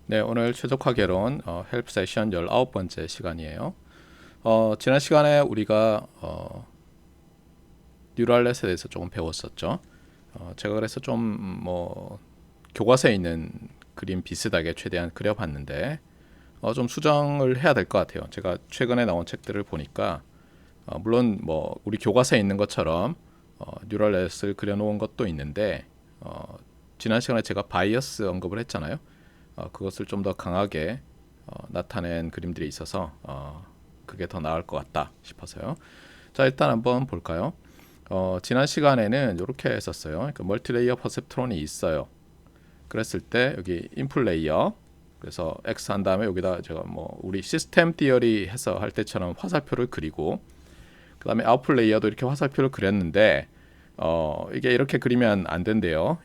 네, 오늘 최적화 개론 헬프 세션 19번째 시간이에요. 지난 시간에 우리가 뉴럴넷에 대해서 조금 배웠었죠. 제가 그래서 좀 교과서에 있는 그림 비슷하게 최대한 그려봤는데 좀 수정을 해야 될 것 같아요. 제가 최근에 나온 책들을 보니까 물론 우리 교과서에 있는 것처럼 뉴럴넷을 그려놓은 것도 있는데 지난 시간에 제가 바이어스 언급을 했잖아요. 그것을 좀 더 강하게 나타낸 그림들이 있어서 그게 더 나을 것 같다 싶어서요. 자, 일단 한번 볼까요? 지난 시간에는 이렇게 했었어요. 그러니까 멀티레이어 퍼셉트론이 있어요. 그랬을 때 여기 인풋 레이어, 그래서 X 한 다음에 여기다 제가 우리 시스템 디어리 해서 할 때처럼 화살표를 그리고, 그 다음에 아웃풋 레이어도 이렇게 화살표를 그렸는데 이게 이렇게 그리면 안 된대요.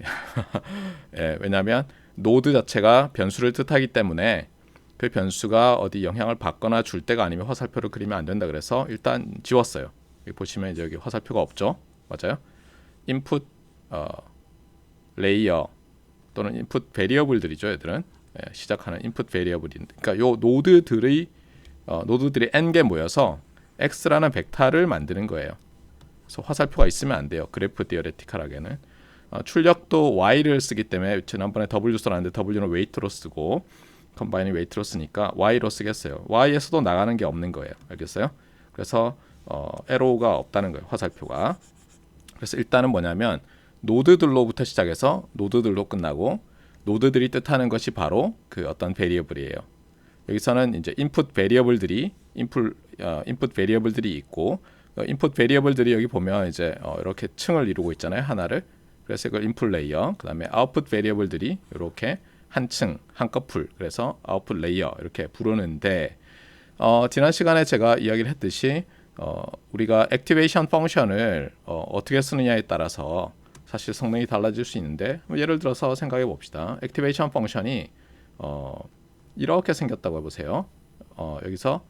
예, 왜냐하면 노드 자체가 변수를 뜻하기 때문에 그 변수가 어디 영향을 받거나 줄 때가 아니면 화살표를 그리면 안 된다. 그래서 일단 지웠어요. 여기 보시면 이제 여기 화살표가 없죠. 맞아요. 인풋 레이어 또는 인풋 베리어블들이죠. 얘들은 시작하는 인풋 베리어블인데, 그러니까 요 노드들이 n개 모여서 x라는 벡터를 만드는 거예요. 그래서 화살표가 있으면 안 돼요. 그래프 디어레티컬하게는. 출력도 y를 쓰기 때문에 지난번에 w 써놨는데 w는 웨이트로 쓰고 컴바인이 웨이트로 쓰니까 y로 쓰겠어요. y에서도 나가는 게 없는 거예요. 알겠어요? 그래서 에로우가 없다는 거예요. 화살표가. 그래서 일단은 뭐냐면 노드들로부터 시작해서 노드들로 끝나고, 노드들이 뜻하는 것이 바로 그 어떤 베리어블이에요. 여기서는 이제 인풋 베리어블들이 있고, 인풋 베리어블들이 여기 보면 이제 이렇게 층을 이루고 있잖아요. 하나를. 그래서 이걸 인풋 레이어, 그 다음에 아웃풋 베리어블들이 이렇게 한 층, 한 커플, 그래서 아웃풋 레이어 이렇게 부르는데, 지난 시간에 제가 이야기를 했듯이 우리가 액티베이션 펑션을 어떻게 쓰느냐에 따라서 사실 성능이 달라질 수 있는데, 예를 들어서 생각해 봅시다. 액티베이션 펑션이 이렇게 생겼다고 해보세요. 여기서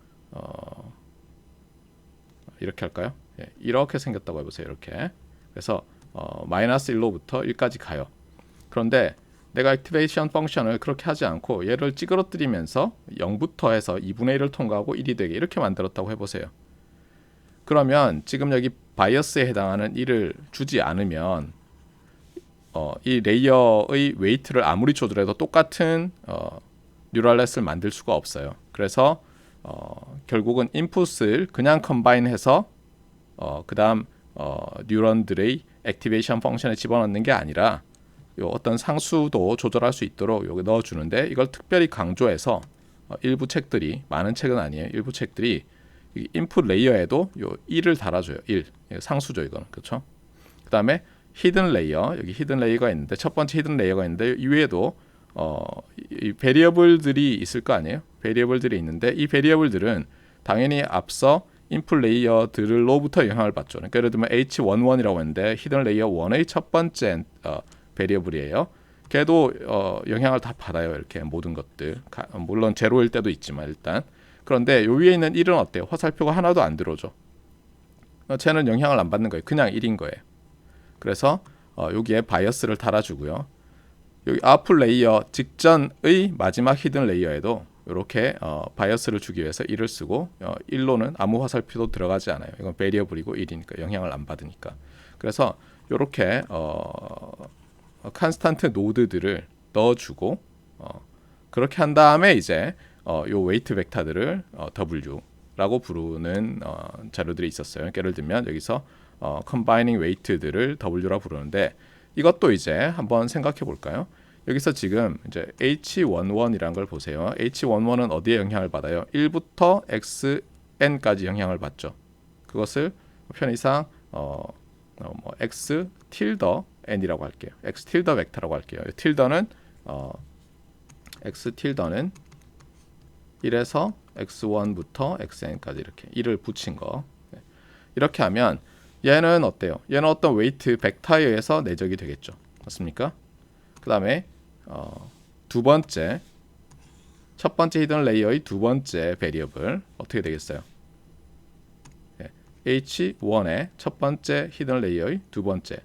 이렇게 할까요? 예, 이렇게 생겼다고 해보세요. 이렇게. 그래서 마이너스 1로부터 1까지 가요. 그런데 내가 액티베이션 펑션을 그렇게 하지 않고 얘를 찌그러뜨리면서 0부터 해서 2분의 1을 통과하고 1이 되게 이렇게 만들었다고 해보세요. 그러면 지금 여기 바이어스에 해당하는 1을 주지 않으면 이 레이어의 웨이트를 아무리 줘더라도 똑같은 뉴럴넷을 만들 수가 없어요. 그래서 결국은 인풋을 그냥 컴바인해서 그 다음 뉴런들의 액티베이션 펑션에 집어넣는 게 아니라 요 어떤 상수도 조절할 수 있도록 여기 넣어주는데, 이걸 특별히 강조해서 일부 책들이, 많은 책은 아니에요. 일부 책들이 인풋 레이어에도 요 1을 달아줘요. 1 상수죠 이거는. 그렇죠? 그 다음에 히든 레이어, 여기 히든 레이어가 있는데, 첫 번째 히든 레이어가 있는데 이외에도 이 베리어블들이 있을 거 아니에요. 베리어블들이 있는데 이 베리어블들은 당연히 앞서 인풋 레이어들로부터 영향을 받죠. 그러니까 예를 들면 H11이라고 했는데 히든 레이어 1의 첫 번째 베리어블이에요. 걔도 영향을 다 받아요. 이렇게 모든 것들. 물론 제로일 때도 있지만 일단. 그런데 요 위에 있는 1은 어때요? 화살표가 하나도 안 들어오죠. 쟤는 영향을 안 받는 거예요. 그냥 1인 거예요. 그래서 여기에 바이어스를 달아주고요. 여기 아웃풋 레이어 직전의 마지막 히든 레이어에도 이렇게 바이어스를 주기 위해서 1을 쓰고 1로는 아무 화살표도 들어가지 않아요. 이건 베리어블이고 1이니까 영향을 안 받으니까. 그래서 이렇게 컨스탄트 노드들을 넣어주고 그렇게 한 다음에 이제 요 웨이트 벡터들을 W라고 부르는 자료들이 있었어요. 예를 들면 여기서 combining weight들을 W라 부르는데, 이것도 이제 한번 생각해 볼까요? 여기서 지금 이제 H11이라는 걸 보세요. H11은 어디에 영향을 받아요? 1부터 XN까지 영향을 받죠. 그것을 편의상 X 틸더 N이라고 할게요. X 틸더 벡터라고 할게요. 틸더는 X 틸더는 1에서 X1부터 XN까지 이렇게 1을 붙인 거. 이렇게 하면 얘는 어때요? 얘는 어떤 웨이트 벡터에 의해서 내적이 되겠죠. 맞습니까? 그 다음에 첫 번째 히든 레이어의 두 번째 베리어블 어떻게 되겠어요? H1의 첫 번째 히든 레이어의 두 번째,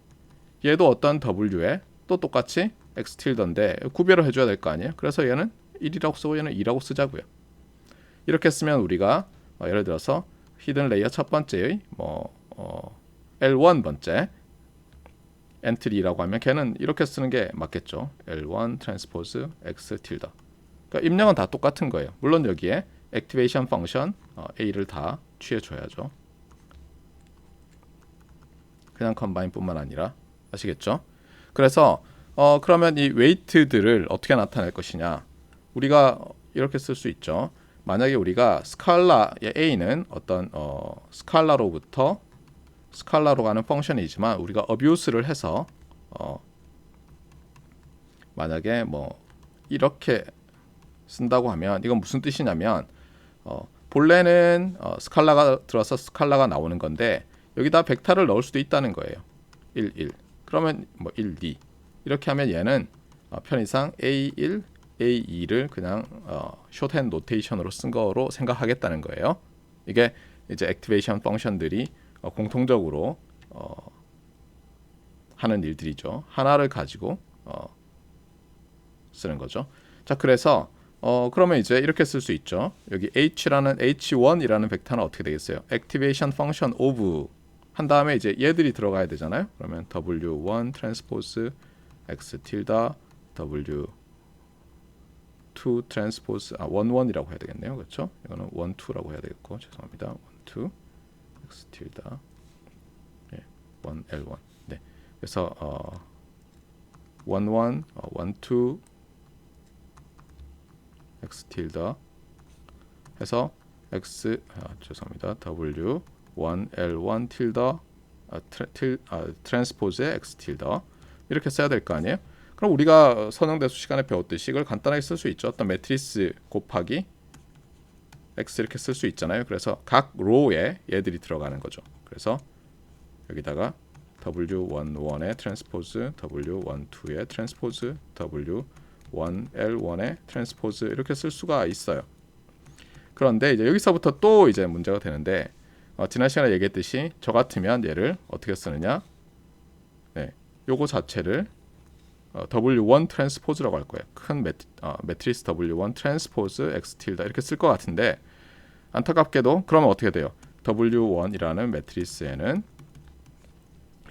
얘도 어떤 W에 또 똑같이 X 틸더인데 구별을 해줘야 될 거 아니에요? 그래서 얘는 1이라고 쓰고 얘는 2라고 쓰자고요. 이렇게 쓰면 우리가 예를 들어서 히든 레이어 첫 번째의 L1 번째 엔트리라고 하면 걔는 이렇게 쓰는 게 맞겠죠. L1 트랜스포즈 X 틸더. 그러니까 입력은 다 똑같은 거예요. 물론 여기에 액티베이션 펑션 A를 다 취해줘야죠. 그냥 컴바인뿐만 아니라 아시겠죠? 그래서 그러면 이 웨이트들을 어떻게 나타낼 것이냐? 우리가 이렇게 쓸 수 있죠. 만약에 우리가 스칼라의 A는 어떤 스칼라로부터 스칼라로 가는 펑션이지만 우리가 어뷰스를 해서 만약에 이렇게 쓴다고 하면 이건 무슨 뜻이냐면 본래는 스칼라가 들어서 스칼라가 나오는 건데 여기다 벡터를 넣을 수도 있다는 거예요. 1, 1. 그러면 1, 2. 이렇게 하면 얘는 편의상 A1, A2를 그냥 숏핸드 노테이션으로 쓴 거로 생각하겠다는 거예요. 이게 이제 액티베이션 펑션들이 공통적으로 하는 일들이죠. 하나를 가지고 쓰는 거죠. 자, 그래서 그러면 이제 이렇게 쓸 수 있죠. 여기 H라는 H1이라는 벡터는 어떻게 되겠어요? 액티베이션 펑션 오브 한 다음에 이제 얘들이 들어가야 되잖아요. 그러면 W1 트랜스포즈 X 틸다 W2 트랜스포즈 1, 1이라고 해야 되겠네요. 그렇죠? 이거는 1, 2라고 해야 되겠고 죄송합니다. 1, 2 X 틸다 1, L1 네. 그래서 1, 1, 1, 2 X 틸다 해서 X 죄송합니다. W 1 L1 틸다 트랜스포즈의 X 틸다 이렇게 써야 될 거 아니에요? 그럼 우리가 선형대수 시간에 배웠듯이 이걸 간단하게 쓸 수 있죠. 어떤 매트리스 곱하기 X 이렇게 쓸 수 있잖아요. 그래서 각 로우에 얘들이 들어가는 거죠. 그래서 여기다가 W11의 트랜스포즈, W12의 트랜스포즈, W1L1의 트랜스포즈 이렇게 쓸 수가 있어요. 그런데 이제 여기서부터 또 이제 문제가 되는데 지난 시간에 얘기했듯이 저 같으면 얘를 어떻게 쓰느냐? 네, 요거 자체를 W1 트랜스포즈라고 할 거예요. 큰 매트리스 W1 트랜스포즈 X 틸다 이렇게 쓸 것 같은데 안타깝게도 그러면 어떻게 돼요? W1이라는 매트리스에는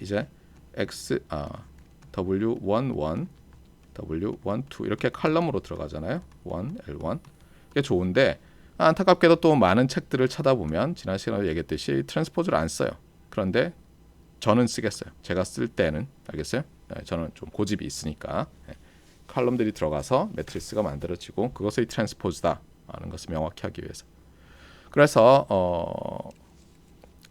이제 W11, W12 이렇게 칼럼으로 들어가잖아요. 1, L1 이게 좋은데 안타깝게도 또 많은 책들을 찾아보면 지난 시간에 얘기했듯이 트랜스포즈를 안 써요. 그런데 저는 쓰겠어요. 제가 쓸 때는 알겠어요? 네, 저는 좀 고집이 있으니까 네. 칼럼들이 들어가서 매트리스가 만들어지고 그것의 트랜스포즈다 하는 것을 명확히 하기 위해서. 그래서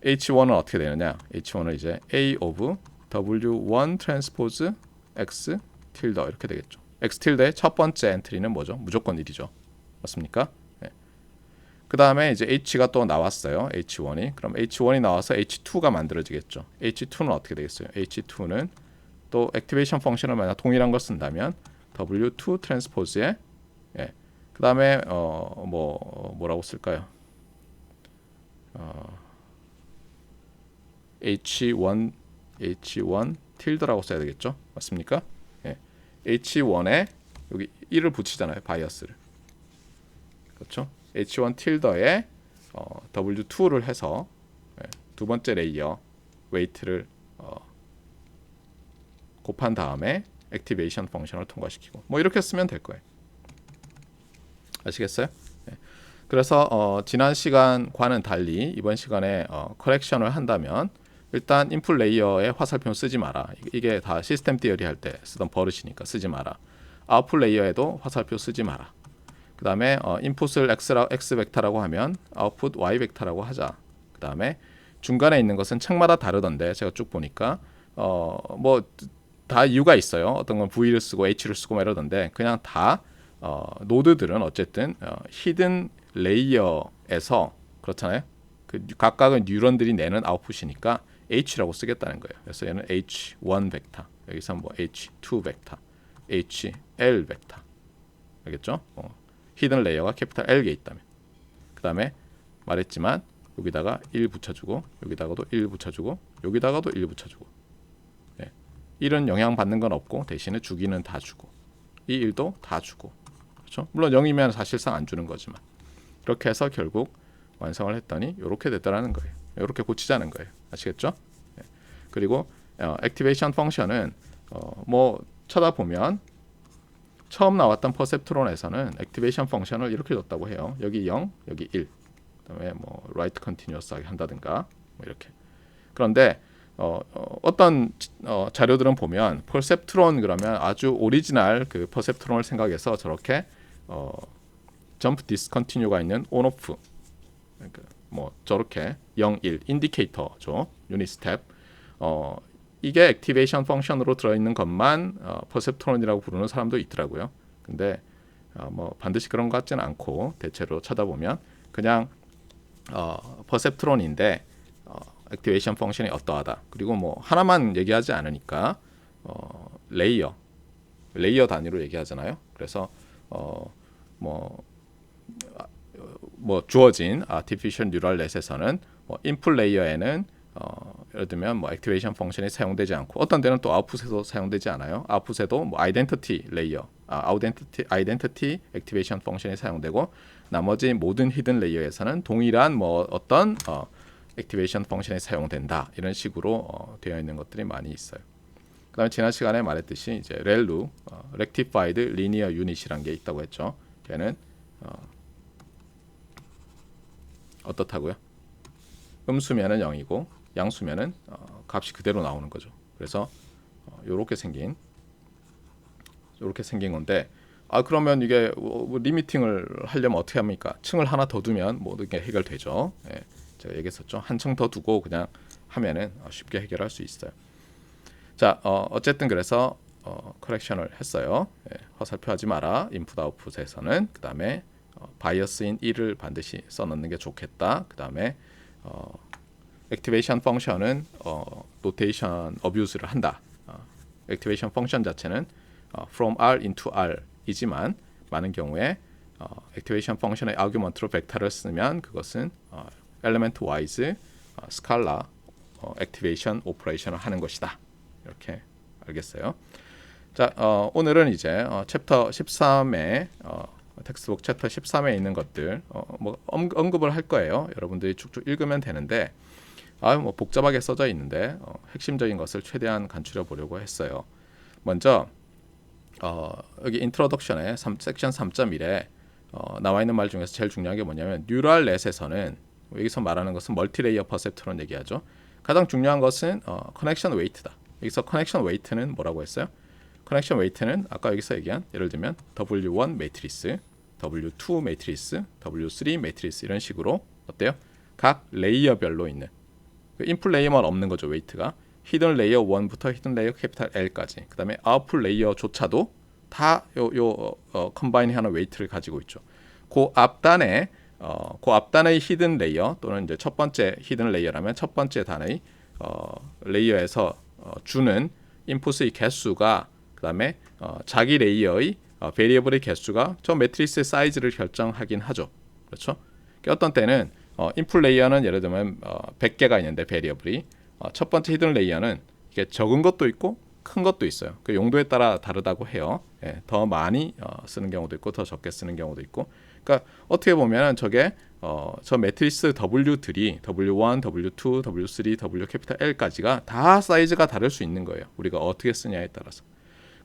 H1은 어떻게 되느냐? H1은 이제 A of W1 트랜스포즈 X 틸더 이렇게 되겠죠. X 틸더의 첫 번째 엔트리는 뭐죠? 무조건 1이죠. 맞습니까? 네. 그 다음에 이제 H가 또 나왔어요. H1이. 그럼 H1이 나와서 H2가 만들어지겠죠. H2는 어떻게 되겠어요? H2는 또 액티베이션 펑션을 만약 동일한 걸 쓴다면 W2 트랜스포즈에 예. 그 다음에 뭐라고 쓸까요? H1 틸드라고 써야 되겠죠? 맞습니까? 예. H1에 여기 1을 붙이잖아요. 바이어스를. 그렇죠? H1 틸더에 W2를 해서 두 번째 레이어 웨이트를 곱한 다음에 액티베이션 펑션을 통과시키고 뭐 이렇게 쓰면 될 거예요. 아시겠어요? 네. 그래서 지난 시간과는 달리 이번 시간에 커렉션을 한다면 일단 인풋 레이어에 화살표 쓰지 마라. 이게 다 시스템 디어리 할 때 쓰던 버릇이니까 쓰지 마라. 아웃풋 레이어에도 화살표 쓰지 마라. 그 다음에 인풋을 X 벡터라고 하면 아웃풋 Y 벡터라고 하자. 그 다음에 중간에 있는 것은 책마다 다르던데 제가 쭉 보니까 뭐 다 이유가 있어요. 어떤 건 V를 쓰고 H를 쓰고 막 이러던데 그냥 다 노드들은 어쨌든 히든 레이어에서 그렇잖아요. 그 각각은 뉴런들이 내는 아웃풋이니까 H라고 쓰겠다는 거예요. 그래서 얘는 H1 벡터, 여기서 뭐 H2 벡터, HL 벡터, 알겠죠? 히든 레이어가 캐피탈 L개 있다면, 그 다음에 말했지만 여기다가 1 붙여주고, 여기다가도 1 붙여주고, 여기다가도 1 붙여주고. 1은 영향 받는 건 없고 대신에 주기는 다 주고 이 1도 다 주고 그렇죠? 물론 0이면 사실상 안 주는 거지만 그렇게 해서 결국 완성을 했더니 이렇게 됐더라는 거예요. 이렇게 고치자는 거예요. 아시겠죠? 예. 그리고 액티베이션 펑션은 뭐 쳐다보면 처음 나왔던 퍼셉트론에서는 액티베이션 펑션을 이렇게 줬다고 해요. 여기 0, 여기 1. 그다음에 뭐 라이트 컨티뉴어스하게 한다든가 뭐 이렇게. 그런데 어떤 자료들은 보면 퍼셉트론 그러면 아주 오리지널 그 퍼셉트론을 생각해서 저렇게 점프 디스컨티뉴가 있는 온오프 그러니까 뭐 저렇게 0, 1 인디케이터죠. 유닛 스텝. 이게 액티베이션 펑션으로 들어있는 것만 퍼셉트론이라고 부르는 사람도 있더라고요. 근데 뭐 반드시 그런 것 같지는 않고 대체로 쳐다보면 그냥 퍼셉트론인데 액티베이션 펑션이 어떠하다. 그리고 뭐 하나만 얘기하지 않으니까 레이어 단위로 얘기하잖아요. 그래서 뭐 주어진 아티피셜 뉴럴 넷에서는 인풋 레이어에는 예를 들면 뭐 액티베이션 펑션이 사용되지 않고 어떤 데는 또 아웃풋에도 사용되지 않아요. 아웃풋에도 뭐 아이덴티티 레이어, 아이덴티티 액티베이션 펑션이 사용되고 나머지 모든 히든 레이어에서는 동일한 뭐 어떤 액티베이션 펑션이 사용된다. 이런 식으로 되어 있는 것들이 많이 있어요. 그다음에 지난 시간에 말했듯이 이제 렐루, Rectified Linear Unit이라는 게 있다고 했죠. 걔는 어떻다고요? 음수면은 0이고 양수면은 값이 그대로 나오는 거죠. 그래서 이렇게 생긴 건데 그러면 이게 리미팅을 하려면 어떻게 합니까? 층을 하나 더 두면 모든 게 해결되죠. 예, 제가 얘기했었죠. 한 층 더 두고 그냥 하면은 쉽게 해결할 수 있어요. 자, 어쨌든 그래서 커렉션을 했어요. 예, 허살표하지 마라. 인풋 아웃풋에서는 그 다음에 바이어스인 1을 반드시 써넣는 게 좋겠다. 그 다음에 액티베이션 펑션은 노테이션 어뷰스를 한다. 액티베이션 펑션 자체는 from R into R이지만 많은 경우에 액티베이션 펑션의 아규먼트로 벡터를 쓰면 그것은 엘리멘트 와이즈 스칼라 액티베이션 오퍼레이션을 하는 것이다. 이렇게 알겠어요. 자, 오늘은 이제 챕터 13에 텍스트북 챕터 13에 있는 것들 뭐 언급을 할 거예요. 여러분들이 쭉쭉 읽으면 되는데 뭐 복잡하게 써져 있는데 핵심적인 것을 최대한 간추려 보려고 했어요. 먼저 여기 인트로덕션에 섹션 3.1에 나와 있는 말 중에서 제일 중요한 게 뭐냐면 뉴럴 넷에서는 여기서 말하는 것은 멀티레이어 퍼셉트론 얘기하죠. 가장 중요한 것은 커넥션 웨이트다. 여기서 커넥션 웨이트는 뭐라고 했어요? 커넥션 웨이트는 아까 여기서 얘기한 예를 들면 W1 매트리스, W2 매트리스, W3 매트리스 이런 식으로 어때요? 각 레이어별로 있는 인풋 레이어만 없는 거죠. 웨이트가 히든 레이어 1부터 히든 레이어 캐피탈 L까지 그 다음에 아웃풋 레이어조차도 다 컴바인하는 웨이트를 가지고 있죠. 그 앞단의 히든 레이어 또는 이제 첫 번째 히든 레이어라면 첫 번째 단의 레이어에서 주는 인풋의 개수가 그 다음에 자기 레이어의 베리어블의 개수가 저 매트리스의 사이즈를 결정하긴 하죠. 그렇죠? 어떤 때는 인풋 레이어는 예를 들면 100개가 있는데 베리어블이 첫 번째 히든 레이어는 이게 적은 것도 있고 큰 것도 있어요. 그 용도에 따라 다르다고 해요. 예, 더 많이 쓰는 경우도 있고 더 적게 쓰는 경우도 있고. 그러니까 어떻게 보면은 저게 저 매트리스 W들이 W1, W2, W3, W 캐피탈 L까지가 다 사이즈가 다를 수 있는 거예요. 우리가 어떻게 쓰냐에 따라서.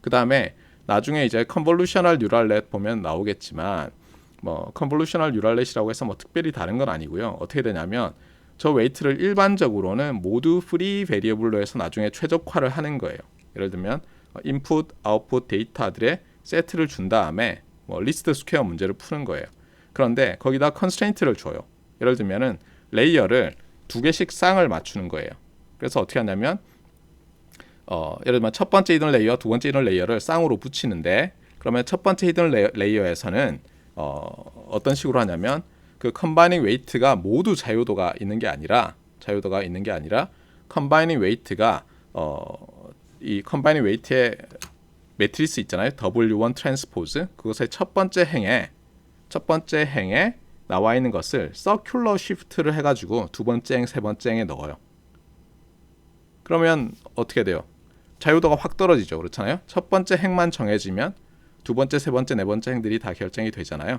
그 다음에 나중에 이제 컨볼루셔널 뉴럴넷 보면 나오겠지만 뭐 컨볼루셔널 뉴럴넷이라고 해서 뭐 특별히 다른 건 아니고요. 어떻게 되냐면 저 웨이트를 일반적으로는 모두 프리 베리어블로 해서 나중에 최적화를 하는 거예요. 예를 들면 인풋, 아웃풋 데이터들의 세트를 준 다음에 뭐 리스트 스퀘어 문제를 푸는 거예요. 그런데 거기다 컨스트레인트를 줘요. 예를 들면은 레이어를 2개씩 쌍을 맞추는 거예요. 그래서 어떻게 하냐면 예를 들면 첫 번째 히든 레이어, 두 번째 히든 레이어를 쌍으로 붙이는데 그러면 첫 번째 히든 레이어에서는 어떤 식으로 하냐면 그 컴바이닝 웨이트가 모두 자유도가 있는 게 아니라 컴바이닝 웨이트가 이 컴바이닝 웨이트의 매트리스 있잖아요. W1 트랜스포즈 그것의 첫 번째 행에 나와 있는 것을 서큘러 시프트를 해가지고 두 번째 행, 세 번째 행에 넣어요. 그러면 어떻게 돼요? 자유도가 확 떨어지죠. 그렇잖아요. 첫 번째 행만 정해지면 두 번째, 세 번째, 네 번째 행들이 다 결정이 되잖아요.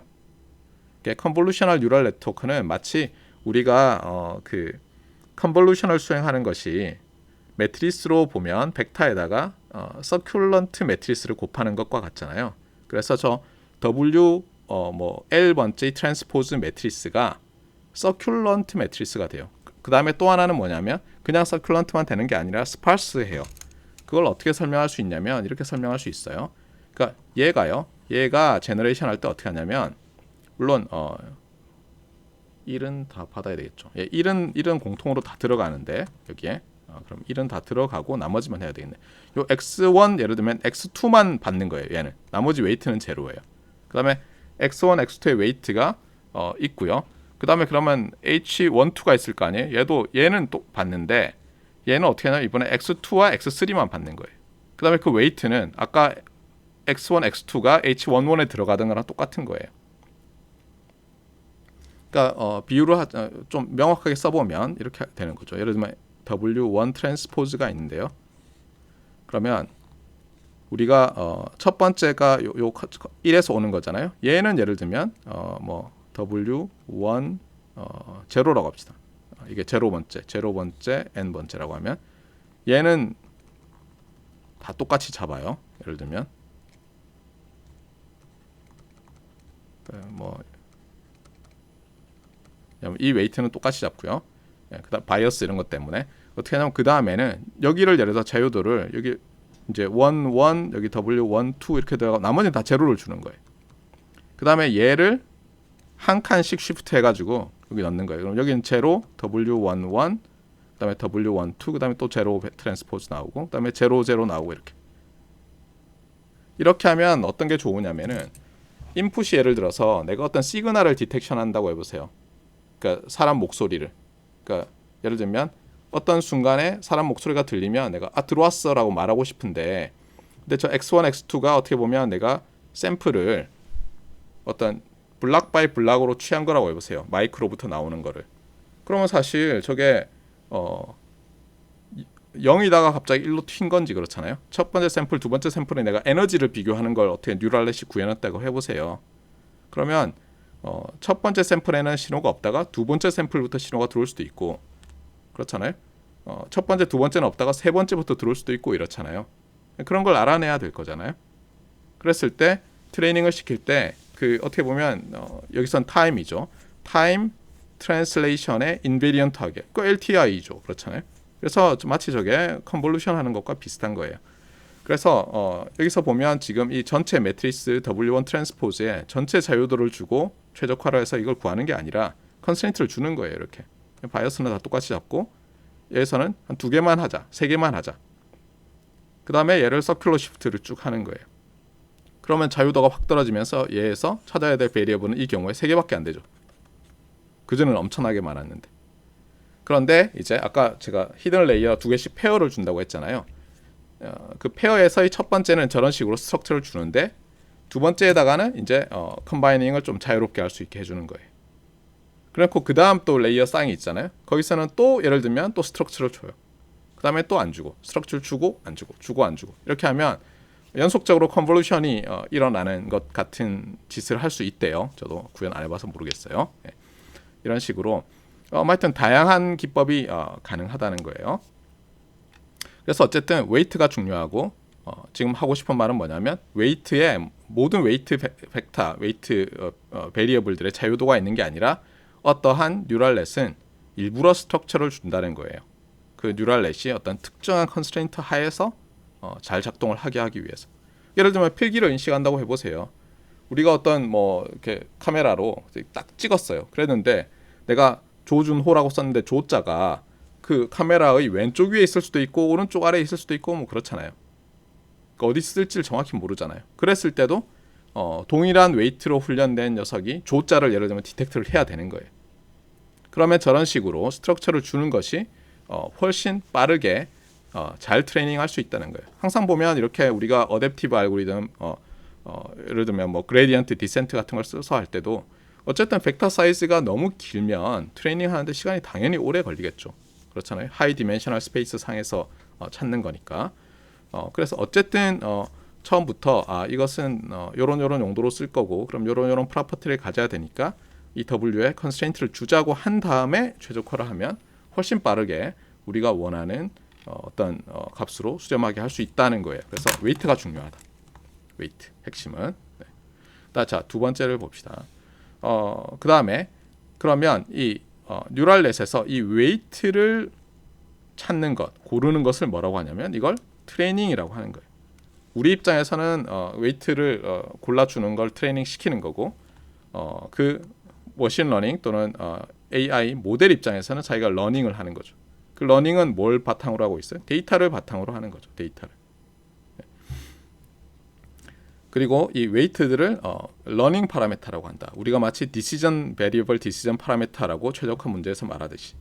컨볼루셔널 뉴럴 네트워크는 마치 우리가 그 컨볼루션을 수행하는 것이 매트리스로 보면 벡터에다가 서큘런트 매트리스를 곱하는 것과 같잖아요. 그래서 저 W L 번째 트랜스포즈 매트리스가 서큘런트 매트리스가 돼요. 그 다음에 또 하나는 뭐냐면 그냥 서큘런트만 되는 게 아니라 스파스해요. 그걸 어떻게 설명할 수 있냐면 이렇게 설명할 수 있어요. 그러니까 얘가 제너레이션 할 때 어떻게 하냐면 물론 1은 다 받아야 되겠죠. 1은 공통으로 다 들어가는데 여기에 그럼 1은 다 들어가고 나머지만 해야 되겠네. 요 x1 예를 들면 x2만 받는 거예요. 얘는 나머지 웨이트는 제로예요. 그 다음에 x1, x2의 웨이트가 있고요. 그 다음에 그러면 h1, 2가 있을 거 아니에요. 얘는 또 받는데 얘는 어떻게 하냐면 이번에 x2와 x3만 받는 거예요. 그 다음에 그 웨이트는 아까 x1, x2가 h11에 들어가던 거랑 똑같은 거예요. 그러니까 비유를 좀 명확하게 써보면 이렇게 되는 거죠. 예를 들면 W1 트랜스포즈가 있는데요. 그러면 우리가 첫 번째가 요 1에서 오는 거잖아요. 얘는 예를 들면 W1 제로라고 합시다. 이게 제로 번째, n 번째라고 하면 얘는 다 똑같이 잡아요. 예를 들면 이 웨이트는 똑같이 잡고요. 그다음 바이어스 이런 것 때문에 어떻게 하냐면 그 다음에는 여기를 예를 들어 자유도를 여기 이제 1, 1 여기 W1, 2 이렇게 들어가고 나머지는 다 제로를 주는 거예요. 그 다음에 얘를 한 칸씩 쉬프트 해가지고 여기 넣는 거예요. 그럼 여기는 제로 W11 그 다음에 W12 그 다음에 또 제로 트랜스포즈 나오고 그 다음에 제로 나오고 이렇게 하면 어떤 게 좋으냐면은 인풋이 예를 들어서 내가 어떤 시그널을 디텍션 한다고 해보세요. 그러니까 사람 목소리를 그러니까 예를 들면 어떤 순간에 사람 목소리가 들리면 내가 들어왔어 라고 말하고 싶은데 근데 저 X1, X2가 어떻게 보면 내가 샘플을 어떤 블락 바이 블락으로 취한 거라고 해보세요. 마이크로부터 나오는 거를. 그러면 사실 저게 0이다가 갑자기 1로 튄 건지 그렇잖아요. 첫 번째 샘플, 두 번째 샘플에 내가 에너지를 비교하는 걸 어떻게 뉴럴넷이 구해놨다고 해보세요. 그러면 첫 번째 샘플에는 신호가 없다가 두 번째 샘플부터 신호가 들어올 수도 있고 그렇잖아요. 첫 번째, 두 번째는 없다가 세 번째부터 들어올 수도 있고 이렇잖아요. 그런 걸 알아내야 될 거잖아요. 그랬을 때 트레이닝을 시킬 때 그 어떻게 보면 여기선 타임이죠. 타임 트랜슬레이션의 인베리언트하게 그 LTI죠. 그렇잖아요. 그래서 마치 저게 컨볼루션 하는 것과 비슷한 거예요. 그래서 여기서 보면 지금 이 전체 매트리스 W1 트랜스포즈에 전체 자유도를 주고 최적화를 해서 이걸 구하는 게 아니라 컨스트레인트를 주는 거예요. 이렇게 바이어스는 다 똑같이 잡고 여기서는 한 2개만 하자, 3개만 하자. 그 다음에 얘를 서큘러 시프트를 쭉 하는 거예요. 그러면 자유도가 확 떨어지면서 얘에서 찾아야 될 베리어블은 이 경우에 3개밖에 안 되죠. 그전에는 엄청나게 많았는데. 그런데 이제 아까 제가 히든 레이어 2개씩 페어를 준다고 했잖아요. 그 페어에서의 첫 번째는 저런 식으로 스트럭처를 주는데 두 번째에다가는 이제 컴바이닝을 좀 자유롭게 할 수 있게 해주는 거예요. 그리고 그 다음 또 레이어 쌍이 있잖아요. 거기서는 또 예를 들면 또 스트럭처를 줘요. 그 다음에 또 안 주고 스트럭처를 주고 안 주고 주고 안 주고 이렇게 하면 연속적으로 컨볼루션이 일어나는 것 같은 짓을 할 수 있대요. 저도 구현 안 해봐서 모르겠어요. 이런 식으로 하여튼 다양한 기법이 가능하다는 거예요. 그래서 어쨌든 웨이트가 중요하고 지금 하고 싶은 말은 뭐냐면 웨이트에 모든 웨이트 벡터, 웨이트 베리어블들의 자유도가 있는 게 아니라 어떠한 뉴럴넷은 일부러 스트럭처를 준다는 거예요. 그 뉴럴넷이 어떤 특정한 컨스트레인트 하에서 잘 작동을 하게 하기 위해서. 예를 들면 필기를 인식한다고 해보세요. 우리가 어떤 이렇게 카메라로 딱 찍었어요. 그랬는데 내가 조준호라고 썼는데 조자가 그 카메라의 왼쪽 위에 있을 수도 있고 오른쪽 아래에 있을 수도 있고 그렇잖아요. 그러니까 어디 쓸지를 정확히 모르잖아요. 그랬을 때도 동일한 웨이트로 훈련된 녀석이 조자를 예를 들면 디텍트를 해야 되는 거예요. 그러면 저런 식으로 스트럭처를 주는 것이 훨씬 빠르게 잘 트레이닝할 수 있다는 거예요. 항상 보면 이렇게 우리가 어댑티브 알고리즘 예를 들면 그레디언트 디센트 같은 걸 써서 할 때도 어쨌든 벡터 사이즈가 너무 길면 트레이닝 하는데 시간이 당연히 오래 걸리겠죠. 그렇잖아요. 하이 디멘셔널 스페이스 상에서 찾는 거니까. 그래서 어쨌든 처음부터 이것은 요런 용도로 쓸 거고 그럼 요런 프로퍼티를 가져야 되니까 이 W에 컨스트레인트를 주자고 한 다음에 최적화를 하면 훨씬 빠르게 우리가 원하는 어떤 값으로 수렴하게 할 수 있다는 거예요. 그래서 웨이트가 중요하다. 웨이트 핵심은. 네. 자, 두 번째를 봅시다. 그 다음에 그러면 이 뉴럴넷에서 이 웨이트를 찾는 것, 고르는 것을 뭐라고 하냐면 이걸 트레이닝이라고 하는 거예요. 우리 입장에서는 웨이트를 골라주는 걸 트레이닝 시키는 거고 그 머신러닝 또는 AI 모델 입장에서는 자기가 러닝을 하는 거죠. 그 러닝은 뭘 바탕으로 하고 있어요? 데이터를 바탕으로 하는 거죠. 데이터를. 그리고 이 웨이트들을 러닝 파라메터라고 한다. 우리가 마치 디시전 베리어블 디시전 파라메터라고 최적화 문제에서 말하듯이.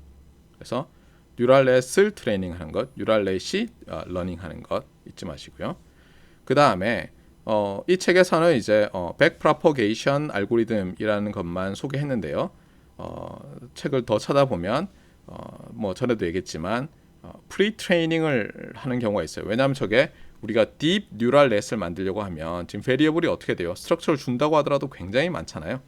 그래서 뉴럴넷을 트레이닝하는 것, 뉴럴넷이 러닝하는 것 잊지 마시고요. 그 다음에 이 책에서는 이제 백프로퍼게이션 알고리즘이라는 것만 소개했는데요. 책을 더 찾아보면 뭐 전에도 얘기했지만 프리 트레이닝을 하는 경우가 있어요. 왜냐하면 저게 우리가 딥 뉴럴 넷을 만들려고 하면 지금 베리어블이 어떻게 돼요? 스트럭처를 준다고 하더라도 굉장히 많잖아요.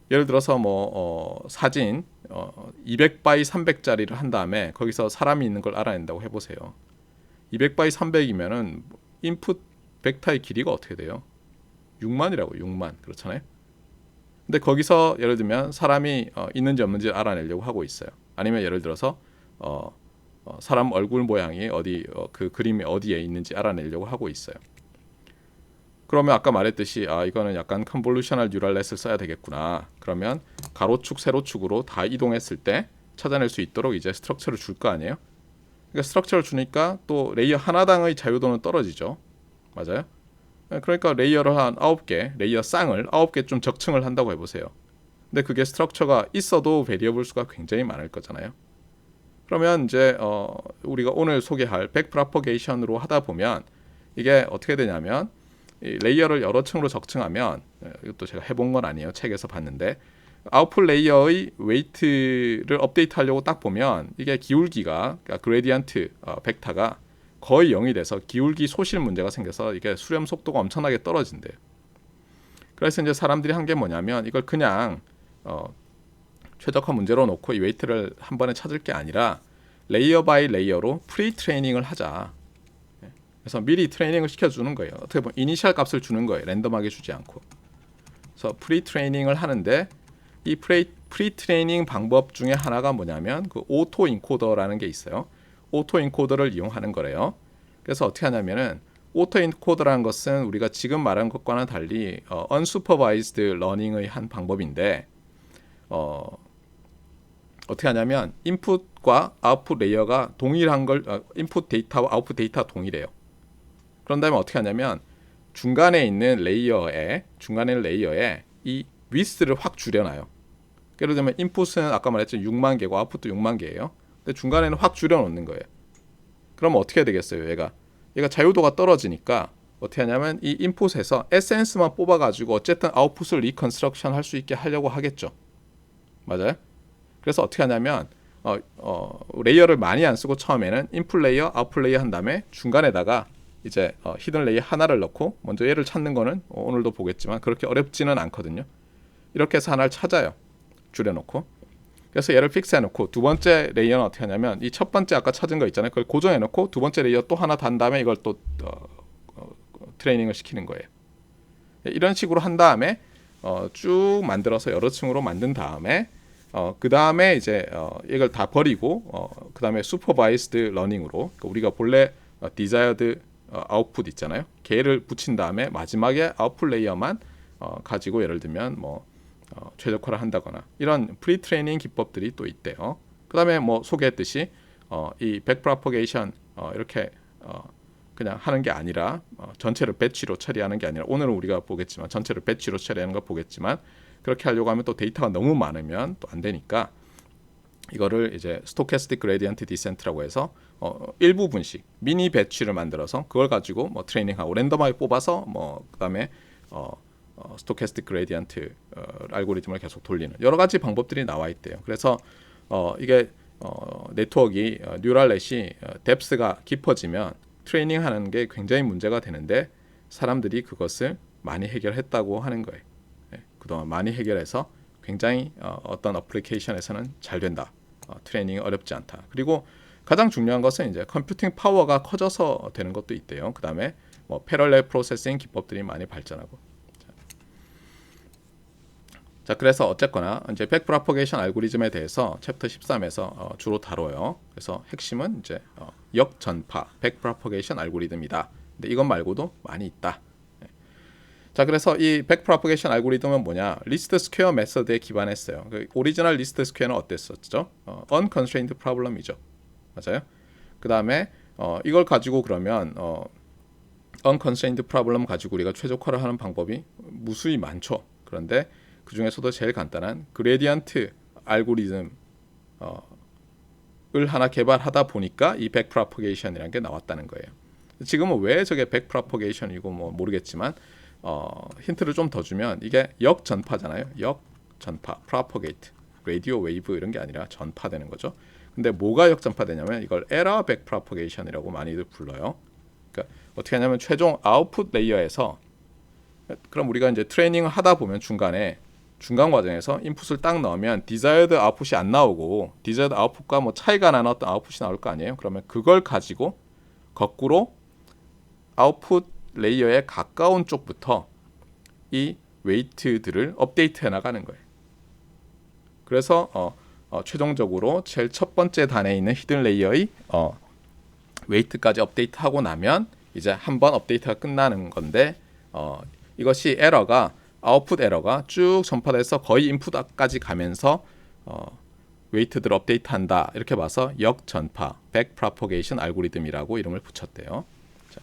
예를 들어서 뭐 사진 200바이 300짜리를 한 다음에 거기서 사람이 있는 걸 알아낸다고 해보세요. 200바이 300이면은 인풋 벡터의 길이가 어떻게 돼요? 6만이라고 6만 그렇잖아요. 근데 거기서 예를 들면 사람이 있는지 없는지 알아내려고 하고 있어요. 아니면 예를 들어서 사람 얼굴 모양이 어디 그 그림이 어디에 있는지 알아내려고 하고 있어요. 그러면 아까 말했듯이 이거는 약간 컨볼루셔널 뉴럴넷을 써야 되겠구나. 그러면 가로축, 세로축으로 다 이동했을 때 찾아낼 수 있도록 이제 스트럭처를 줄 거 아니에요? 그러니까 스트럭처를 주니까 또 레이어 하나당의 자유도는 떨어지죠. 맞아요? 그러니까 레이어를 한 9개, 레이어 쌍을 9개 좀 적층을 한다고 해보세요. 근데 그게 스트럭처가 있어도 베리어블 수가 굉장히 많을 거잖아요. 그러면 이제 우리가 오늘 소개할 백프로퍼게이션으로 하다 보면 이게 어떻게 되냐면 이 레이어를 여러 층으로 적층하면 이것도 제가 해본 건 아니에요. 책에서 봤는데 아웃풋 레이어의 웨이트를 업데이트하려고 딱 보면 이게 기울기가 그러니까 그레디언트 벡터가 거의 0이 돼서 기울기 소실 문제가 생겨서 이게 수렴 속도가 엄청나게 떨어진대요. 그래서 이제 사람들이 한 게 뭐냐면 이걸 그냥 최적화 문제로 놓고 이 웨이트를 한 번에 찾을 게 아니라 레이어 바이 레이어로 프리 트레이닝을 하자. 그래서 미리 트레이닝을 시켜주는 거예요. 어떻게 보면 이니셜 값을 주는 거예요. 랜덤하게 주지 않고. 그래서 프리 트레이닝을 하는데 이 프리 트레이닝 방법 중에 하나가 뭐냐면 그 오토 인코더라는 게 있어요. 오토 인코더를 이용하는 거래요. 그래서 어떻게 하냐면은 오토 인코더라는 것은 우리가 지금 말한 것과는 달리 unsupervised learning의 한 방법인데 어떻게 하냐면 인풋과 아웃풋 레이어가 동일한 걸 인풋 데이터와 아웃풋 데이터가 동일해요. 그런 다음에 어떻게 하냐면 중간에 있는 레이어에 이 위스를 확 줄여놔요. 예를 들면 인풋은 아까 말했지만 6만 개고 아웃풋도 6만 개예요. 근데 중간에는 확 줄여놓는 거예요. 그럼 어떻게 되겠어요? 얘가 자유도가 떨어지니까 어떻게 하냐면 이 인풋에서 에센스만 뽑아가지고 어쨌든 아웃풋을 리컨스트럭션 할 수 있게 하려고 하겠죠. 맞아요? 그래서 어떻게 하냐면 레이어를 많이 안 쓰고 처음에는 인풋 레이어, 아웃풋 레이어 한 다음에 중간에다가 이제 히든 레이어 하나를 넣고 먼저 얘를 찾는 거는 오늘도 보겠지만 그렇게 어렵지는 않거든요. 이렇게 해서 하나를 찾아요. 줄여놓고. 그래서 얘를 픽스해놓고 두 번째 레이어는 어떻게 하냐면 이 첫 번째 아까 찾은 거 있잖아요. 그걸 고정해놓고 두 번째 레이어 또 하나 단 다음에 이걸 또 트레이닝을 시키는 거예요. 이런 식으로 한 다음에 쭉 만들어서 여러 층으로 만든 다음에 그 다음에 이제 이걸 다 버리고 그 다음에 슈퍼바이스드 러닝으로 그러니까 우리가 본래 디자이어드 아웃풋 있잖아요. 걔를 붙인 다음에 마지막에 아웃풋 레이어만 가지고 예를 들면 뭐 최적화를 한다거나 이런 프리 트레이닝 기법들이 또 있대요. 그 다음에 뭐 소개했듯이 이 백프로퍼게이션 이렇게 그냥 하는 게 아니라 전체를 배치로 처리하는 게 아니라 오늘은 우리가 보겠지만 전체를 배치로 처리하는 걸 보겠지만 그렇게 하려고 하면 또 데이터가 너무 많으면 또 안 되니까 이거를 이제 스토캐스틱 그레디언트 디센트라고 해서 일부 분식 미니 배치를 만들어서 그걸 가지고 뭐 트레이닝하고 랜덤하게 뽑아서 뭐 그다음에 스토캐스틱 그레디언트 알고리즘을 계속 돌리는 여러 가지 방법들이 나와 있대요. 그래서 이게 네트워크가 뉴럴넷이 뎁스가 깊어지면 트레이닝하는 게 굉장히 문제가 되는데 사람들이 그것을 많이 해결했다고 하는 거예요. 그동안 많이 해결해서 굉장히 어떤 어플리케이션에서는 잘 된다. 트레이닝이 어렵지 않다. 그리고 가장 중요한 것은 이제 컴퓨팅 파워가 커져서 되는 것도 있대요. 그 다음에 뭐 패럴렐 프로세싱 기법들이 많이 발전하고. 자, 그래서 어쨌거나 이제 백프로퍼게이션 알고리즘에 대해서 챕터 13에서 주로 다뤄요. 그래서 핵심은 이제 역전파 백프로퍼게이션 알고리즘이다. 근데 이것 말고도 많이 있다. 자, 그래서 이 백프로퍼게이션 알고리즘은 뭐냐? 리스트 스퀘어 메서드에 기반했어요. 그 오리지널 리스트 스퀘어는 어땠었죠? unconstrained problem이죠. 맞아요? 그 다음에 이걸 가지고 그러면 unconstrained problem 가지고 우리가 최적화를 하는 방법이 무수히 많죠. 그런데 그 중에서도 제일 간단한 그레디언트 알고리즘을 하나 개발하다 보니까 이 백프로퍼게이션이라는 게 나왔다는 거예요. 지금은 왜 저게 백프로퍼게이션이고 뭐 모르겠지만 힌트를 좀 더 주면 이게 역전파잖아요. 역전파, propagate, radio wave 이런 게 아니라 전파되는 거죠. 근데 뭐가 역전파되냐면 이걸 에러 백프로퍼게이션이라고 많이들 불러요. 그러니까 어떻게 하냐면 최종 아웃풋 레이어에서 그럼 우리가 이제 트레이닝을 하다 보면 중간 과정에서 인풋을 딱 넣으면 디자이어드 아웃풋이 안 나오고 디자이어드 아웃풋과 뭐 차이가 나는 어떤 아웃풋이 나올 거 아니에요. 그러면 그걸 가지고 거꾸로 아웃풋 레이어에 가까운 쪽부터 이 웨이트들을 업데이트해 나가는 거예요. 그래서 최종적으로 제일 첫 번째 단에 있는 히든 레이어의 웨이트까지 업데이트하고 나면 이제 한 번 업데이트가 끝나는 건데 이것이 아웃풋 에러가 쭉 전파돼서 거의 인풋까지 가면서 웨이트들 업데이트한다 이렇게 봐서 역전파 백프로퍼게이션 알고리즘이라고 이름을 붙였대요. 자,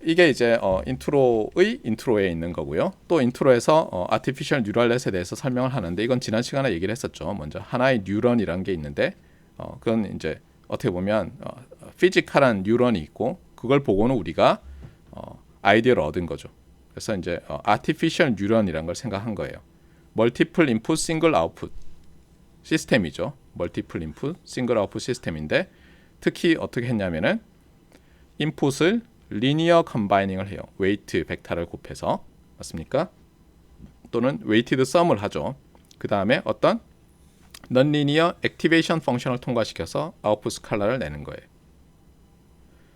이게 이제 인트로에 있는 거고요. 또 인트로에서 아티피셜 뉴럴넷에 대해서 설명을 하는데 이건 지난 시간에 얘기를 했었죠. 먼저 하나의 뉴런이라는 게 있는데 그건 이제 어떻게 보면 피지컬한 뉴런이 있고 그걸 보고는 우리가 아이디어를 얻은 거죠. 그래서 이제 아티피셜 뉴런이라는 걸 생각한 거예요. 멀티플 인풋 싱글 아웃풋 시스템이죠. 멀티플 인풋 싱글 아웃풋 시스템인데 특히 어떻게 했냐면은 인풋을 리니어 컴바이닝을 해요. 웨이트 벡터를 곱해서 맞습니까? 또는 웨이티드 썸을 하죠. 그 다음에 어떤 non-linear activation 펑션을 통과시켜서 아웃풋 스칼라를 내는 거예요.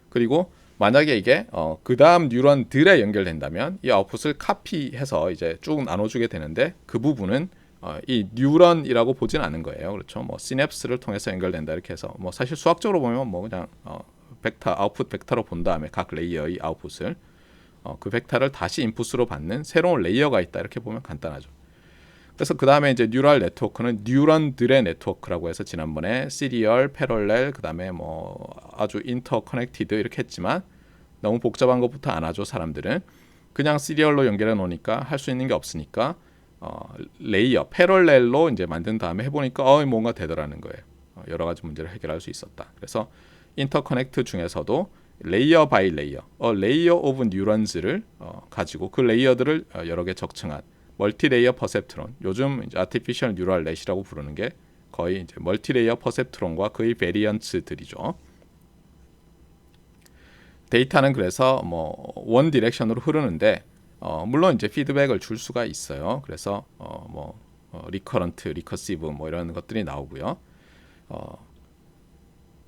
그리고 만약에 이게 그 다음 뉴런들에 연결된다면 이 아웃풋을 카피해서 이제 쭉 나눠주게 되는데 그 부분은 이 뉴런이라고 보진 않는 거예요. 그렇죠? 뭐 시냅스를 통해서 연결된다 이렇게 해서 뭐 사실 수학적으로 보면 뭐 그냥 벡터 아웃풋 벡터로 본 다음에 각 레이어의 아웃풋을 그 벡터를 다시 인풋으로 받는 새로운 레이어가 있다 이렇게 보면 간단하죠. 그래서 그 다음에 이제 뉴럴 네트워크는 뉴런들의 네트워크라고 해서 지난번에 시리얼, 패럴렐, 그 다음에 뭐 아주 인터커넥티드 이렇게 했지만 너무 복잡한 것부터 안 하죠. 사람들은 그냥 시리얼로 연결해 놓으니까 할 수 있는 게 없으니까 레이어, 패럴렐로 이제 만든 다음에 해보니까 뭔가 되더라는 거예요. 여러 가지 문제를 해결할 수 있었다. 그래서 인터커넥트 중에서도 레이어 바이 레이어, 레이어 오브 뉴런즈를 가지고 그 레이어들을 여러 개 적층한 멀티레이어 퍼셉트론, 요즘 이제 아티피셜 뉴럴 넷이라고 부르는 게 거의 이제 멀티레이어 퍼셉트론과 그의 베리언츠들이죠. 데이터는 그래서 뭐 원 디렉션으로 흐르는데 물론 이제 피드백을 줄 수가 있어요. 그래서 리커런트, 리커시브 뭐 이런 것들이 나오고요.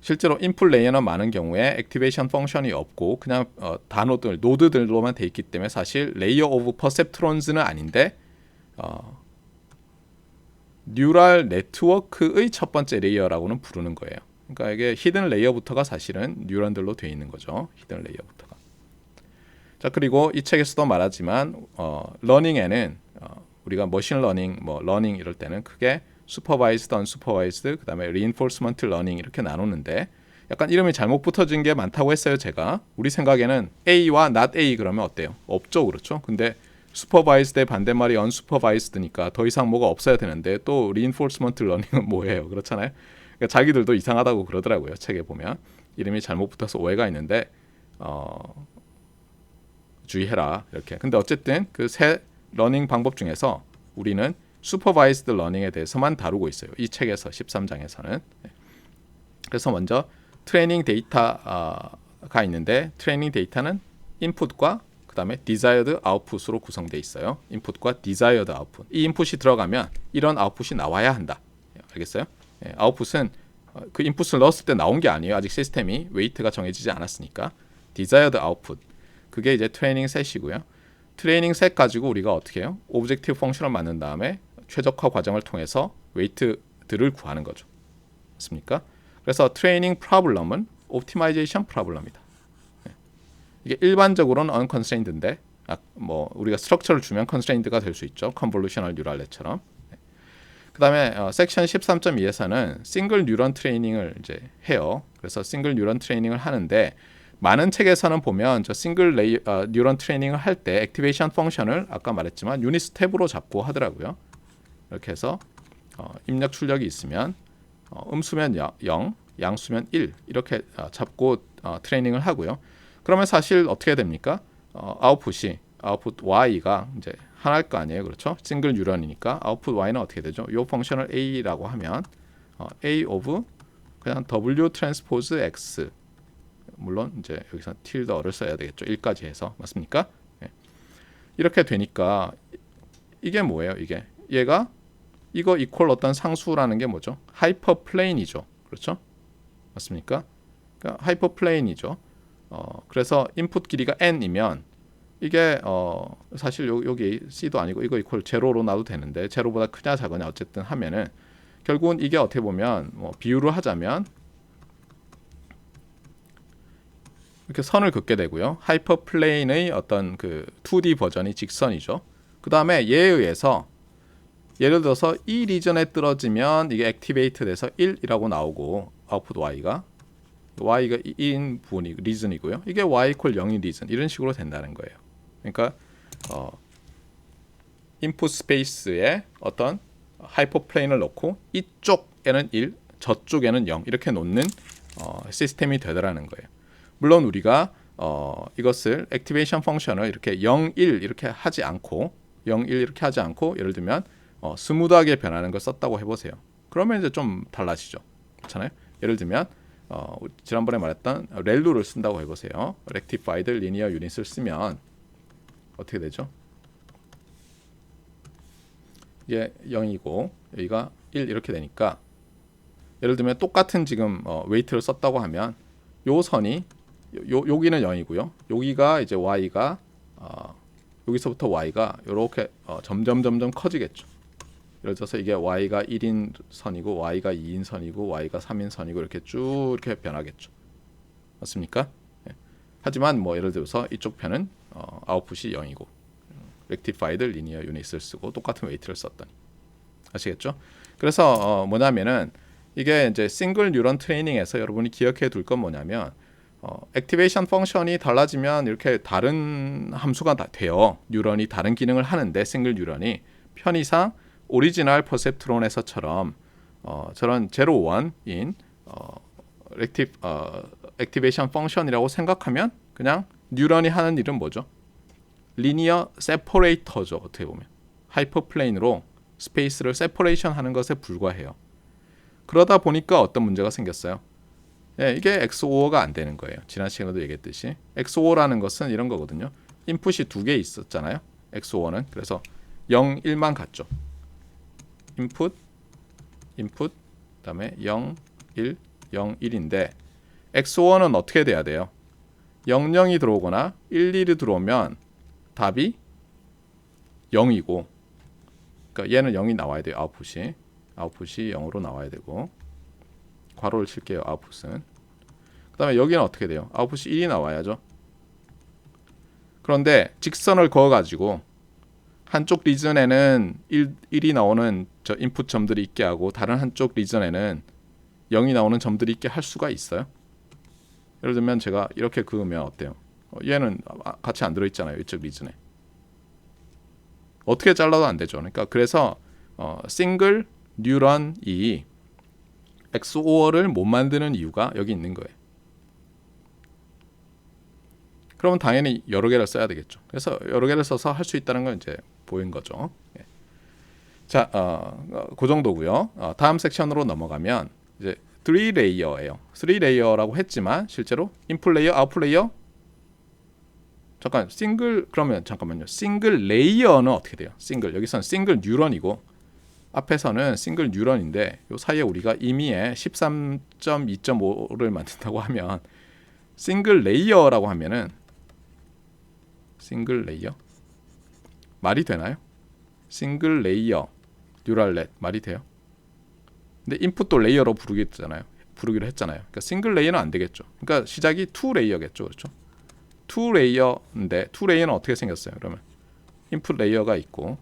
실제로 인풋 레이어는 많은 경우에 액티베이션 펑션이 없고 그냥 단어들, 노드들로만 돼 있기 때문에 사실 레이어 오브 퍼셉트론즈는 아닌데 뉴럴 네트워크의 첫 번째 레이어라고는 부르는 거예요. 그러니까 이게 히든 레이어부터가 사실은 뉴런들로 되어 있는 거죠. 히든 레이어부터가. 자, 그리고 이 책에서도 말하지만 러닝에는 우리가 머신 러닝, 뭐 러닝 이럴 때는 크게 슈퍼바이즈드, 언슈퍼바이즈드, 그다음에 리인포스먼트 러닝 이렇게 나누는데 약간 이름이 잘못 붙어진 게 많다고 했어요. 제가 우리 생각에는 A와 not A 그러면 어때요? 없죠, 그렇죠? 근데 슈퍼바이즈드의 반대말이 언슈퍼바이즈드니까 더 이상 뭐가 없어야 되는데 또 리인포스먼트 러닝은 뭐예요? 그렇잖아요. 그러니까 자기들도 이상하다고 그러더라고요. 책에 보면 이름이 잘못 붙어서 오해가 있는데 주의해라 이렇게. 근데 어쨌든 그 세 러닝 방법 중에서 우리는 슈퍼바이즈드 러닝에 대해서만 다루고 있어요. 이 책에서 13장에서는. 그래서 먼저 트레이닝 데이터가 있는데 트레이닝 데이터는 인풋과 그 다음에 desired output으로 구성되어 있어요. 인풋과 desired output. 이 인풋이 들어가면 이런 아웃풋이 나와야 한다. 알겠어요? 아웃풋은 그 인풋을 넣었을 때 나온 게 아니에요. 아직 시스템이 웨이트가 정해지지 않았으니까. desired output. 그게 이제 트레이닝 셋이고요. 트레이닝 셋 가지고 우리가 어떻게 해요? 오브젝티브 펑션을 만든 다음에 최적화 과정을 통해서 웨이트들을 구하는 거죠. 맞습니까? 그래서 트레이닝 프로블럼은 옵티마이제이션 프로블럼이다. 이게 일반적으로는 unconstrained인데 뭐 우리가 스트럭처를 주면 constrained가 될 수 있죠. 컨볼루셔널 뉴럴 넷처럼. 그다음에 섹션 13.2에서는 싱글 뉴런 트레이닝을 이제 해요. 그래서 싱글 뉴런 트레이닝을 하는데 많은 책에서는 보면 저 싱글 뉴런 트레이닝을 할 때 액티베이션 펑션을 아까 말했지만 유닛 스텝으로 잡고 하더라고요. 이렇게 해서 입력 출력이 있으면 음수면 0, 양수면 1 이렇게 잡고 트레이닝을 하고요. 그러면 사실 어떻게 됩니까? 아웃풋 y가 이제 하나일 거 아니에요, 그렇죠? 싱글 뉴런이니까 아웃풋 y는 어떻게 되죠? 이 펑션을 a라고 하면 a of 그냥 w 트랜스포즈 x 물론 이제 여기서 틸더를 써야 되겠죠. 1까지 해서 맞습니까? 네. 이렇게 되니까 이게 뭐예요? 이게 얘가 이거 이퀄 어떤 상수라는 게 뭐죠? 하이퍼 플레인이죠, 그렇죠? 맞습니까? 그러니까 하이퍼 플레인이죠. 그래서 인풋 길이가 n이면 이게 사실 여기 c도 아니고 이거 이퀄 제로로 놔도 되는데 제로보다 크냐 작으냐 어쨌든 하면은 결국은 이게 어떻게 보면 뭐 비유를 하자면 이렇게 선을 긋게 되고요. 하이퍼 플레인의 어떤 그 2D 버전이 직선이죠. 그 다음에 얘에 의해서 예를 들어서 이 리전에 떨어지면 이게 액티베이트 돼서 1이라고 나오고 아웃풋 y가 1인 부분이 리즌이고요. 이게 y 이퀄 0인 리즌 이런 식으로 된다는 거예요. 그러니까 인풋 스페이스에 어떤 하이퍼 플레인을 넣고 이쪽에는 1, 저쪽에는 0 이렇게 놓는 시스템이 되더라는 거예요. 물론 우리가 이것을 액티베이션 펑션을 이렇게 0, 1 이렇게 하지 않고 0, 1 이렇게 하지 않고 예를 들면 스무드하게 변하는 걸 썼다고 해보세요. 그러면 이제 좀 달라지죠. 그렇잖아요. 예를 들면 지난번에 말했던 렐루를 쓴다고 해보세요. rectified linear unit을 쓰면 어떻게 되죠? 이게 0이고 여기가 1 이렇게 되니까 예를 들면 똑같은 지금 웨이트를 썼다고 하면 요 선이 여기는 0이고요. 여기가 이제 y가 여기서부터 y가 이렇게 점점 커지겠죠. 예를 들어서 이게 y가 1인 선이고 y가 2인 선이고 y가 3인 선이고 이렇게 쭉 이렇게 변하겠죠. 맞습니까? 예. 하지만 뭐 예를 들어서 이쪽 편은 아웃풋이 0이고 rectified linear unit을 쓰고 똑같은 웨이트를 썼더니 아시겠죠? 그래서 뭐냐면은 이게 이제 싱글 뉴런 트레이닝에서 여러분이 기억해 둘 건 뭐냐면 액티베이션 펑션이 달라지면 이렇게 다른 함수가 다 돼요. 뉴런이 다른 기능을 하는데 싱글 뉴런이 편의상 오리지널 퍼셉트론에서처럼 저런 0,1인 액티베이션 펑션이라고 생각하면 그냥 뉴런이 하는 일은 뭐죠? 리니어 세퍼레이터죠. 어떻게 보면 하이퍼플레인으로 스페이스를 세퍼레이션 하는 것에 불과해요. 그러다 보니까 어떤 문제가 생겼어요? 예, 이게 XOR가 안 되는 거예요. 지난 시간에도 얘기했듯이 XOR라는 것은 이런 거거든요. 인풋이 두 개 있었잖아요. XOR는 그래서 0, 1만 갔죠. 인풋 그다음에 0, 1, 0, 1인데 XOR는 어떻게 돼야 돼요? 0, 0이 들어오거나 1, 1이 들어오면 답이 0이고 그러니까 얘는 0이 나와야 돼요. 아웃풋이 0으로 나와야 되고 괄호를 칠게요. 아웃풋은. 그 다음에 여기는 어떻게 돼요? 아웃풋이 1이 나와야죠. 그런데 직선을 그어가지고 한쪽 리전에는 1이 나오는 저 인풋 점들이 있게 하고 다른 한쪽 리전에는 0이 나오는 점들이 있게 할 수가 있어요. 예를 들면 제가 이렇게 그으면 어때요? 얘는 같이 안 들어있잖아요. 이쪽 리전에. 어떻게 잘라도 안 되죠. 그러니까 그래서 싱글 뉴런이 XOR을 못 만드는 이유가 여기 있는 거예요. 그러면 당연히 여러 개를 써야 되겠죠. 그래서 여러 개를 써서 할 수 있다는 건 이제 보인 거죠. 자, 그 정도고요. 다음 섹션으로 넘어가면 이제 3레이어예요. 3레이어라고 했지만 실제로 인풋 레이어, 아웃풋 레이어 잠깐만요. 싱글 레이어는 어떻게 돼요? 여기서는 싱글 뉴런이고 앞에서는 싱글 뉴런인데 요 사이에 우리가 임의에 13.2.5를 만든다고 하면 싱글 레이어라고 하면은 싱글 레이어 말이 되나요? 싱글 레이어 뉴럴넷 말이 돼요? 근데 인풋도 레이어로 부르기로 했잖아요. 그러니까 싱글 레이어는 안 되겠죠. 그러니까 시작이 2레이어겠죠. 그렇죠? 2레이어인데 2레이어는 어떻게 생겼어요? 그러면 인풋 레이어가 있고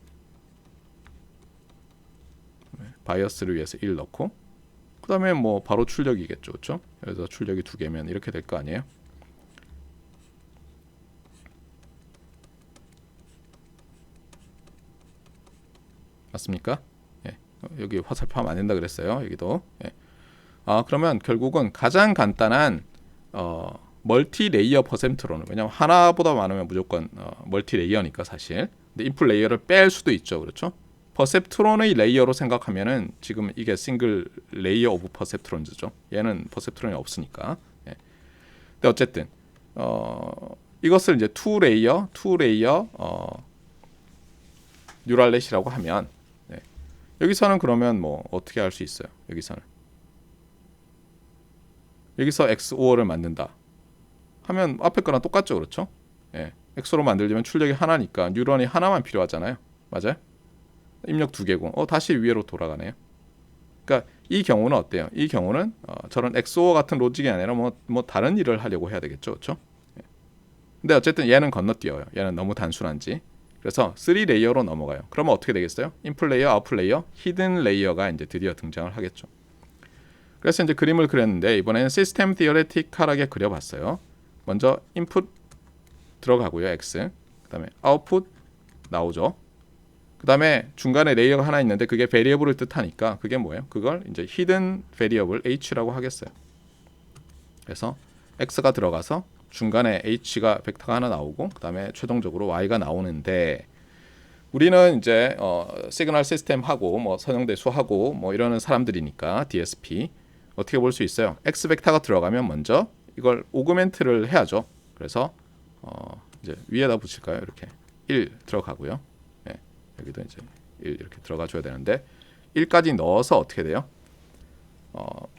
바이어스를 위해서 1 넣고 그 다음에 뭐 바로 출력이겠죠. 그렇죠? 여기서 출력이 2개면 이렇게 될 거 아니에요? 맞습니까? 예. 여기 화살표하면 안 된다 그랬어요. 여기도. 예. 그러면 결국은 가장 간단한 멀티 레이어 퍼센트로는 왜냐면 하나보다 많으면 무조건 멀티 레이어니까 사실. 근데 인풋 레이어를 뺄 수도 있죠. 그렇죠? 퍼셉트론의 레이어로 생각하면은 지금 이게 싱글 레이어 오브 퍼셉트론즈죠. 얘는 퍼셉트론이 없으니까. 예. 근데 어쨌든 이것을 이제 2레이어 뉴럴넷이라고 하면 여기서는 그러면 뭐 어떻게 할 수 있어요? 여기서 XOR을 만든다 하면 앞에 거랑 똑같죠, 그렇죠? 예. XOR 만들려면 출력이 하나니까 뉴런이 하나만 필요하잖아요, 맞아요? 입력 2개고 다시 위로 돌아가네요. 그러니까 이 경우는 어때요? 이 경우는 저런 XOR 같은 로직이 아니라 뭐 다른 일을 하려고 해야 되겠죠, 그렇죠? 예. 근데 어쨌든 얘는 건너뛰어요. 얘는 너무 단순한지. 그래서 3레이어로 넘어가요. 그러면 어떻게 되겠어요? 인풋 레이어, 아웃풋 레이어, 히든 레이어가 이제 드디어 등장을 하겠죠. 그래서 이제 그림을 그렸는데 이번에는 시스템 디어레티컬하게 그려봤어요. 먼저 인풋 들어가고요, X. 그다음에 아웃풋 나오죠. 그다음에 중간에 레이어가 하나 있는데 그게 베리어블을 뜻하니까 그게 뭐예요? 그걸 이제 히든 베리어블 H라고 하겠어요. 그래서 X가 들어가서 중간에 H가 벡터가 하나 나오고 그다음에 최종적으로 Y가 나오는데 우리는 이제 시그널 시스템 하고 뭐 선형대수 하고 뭐 이러는 사람들이니까 DSP 어떻게 볼 수 있어요? X 벡터가 들어가면 먼저 이걸 오그멘트를 해야죠. 그래서 이제 위에다 붙일까요? 이렇게 1 들어가고요. 예, 여기도 이제 1 이렇게 들어가 줘야 되는데 1까지 넣어서 어떻게 돼요?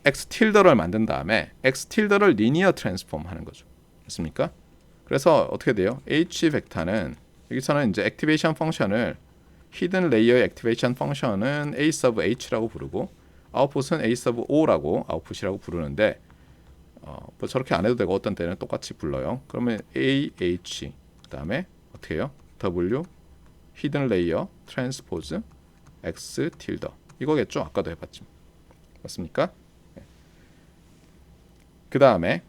X 틸더를 만든 다음에 X 틸더를 리니어 트랜스폼 하는 거죠. 맞습니까? 그래서 어떻게 돼요? H 벡터는 여기서는 이제 액티베이션 펑션을 히든 레이어의 액티베이션 펑션은 A 서브 H라고 부르고 아웃풋은 A 서브 O라고 아웃풋이라고 부르는데 뭐 저렇게 안 해도 되고 어떤 때는 똑같이 불러요. 그러면 AH 그다음에 어떻게 해요? W 히든 레이어 트랜스포즈 X 틸더 이거겠죠? 아까도 해봤지. 맞습니까? 네. 그 다음에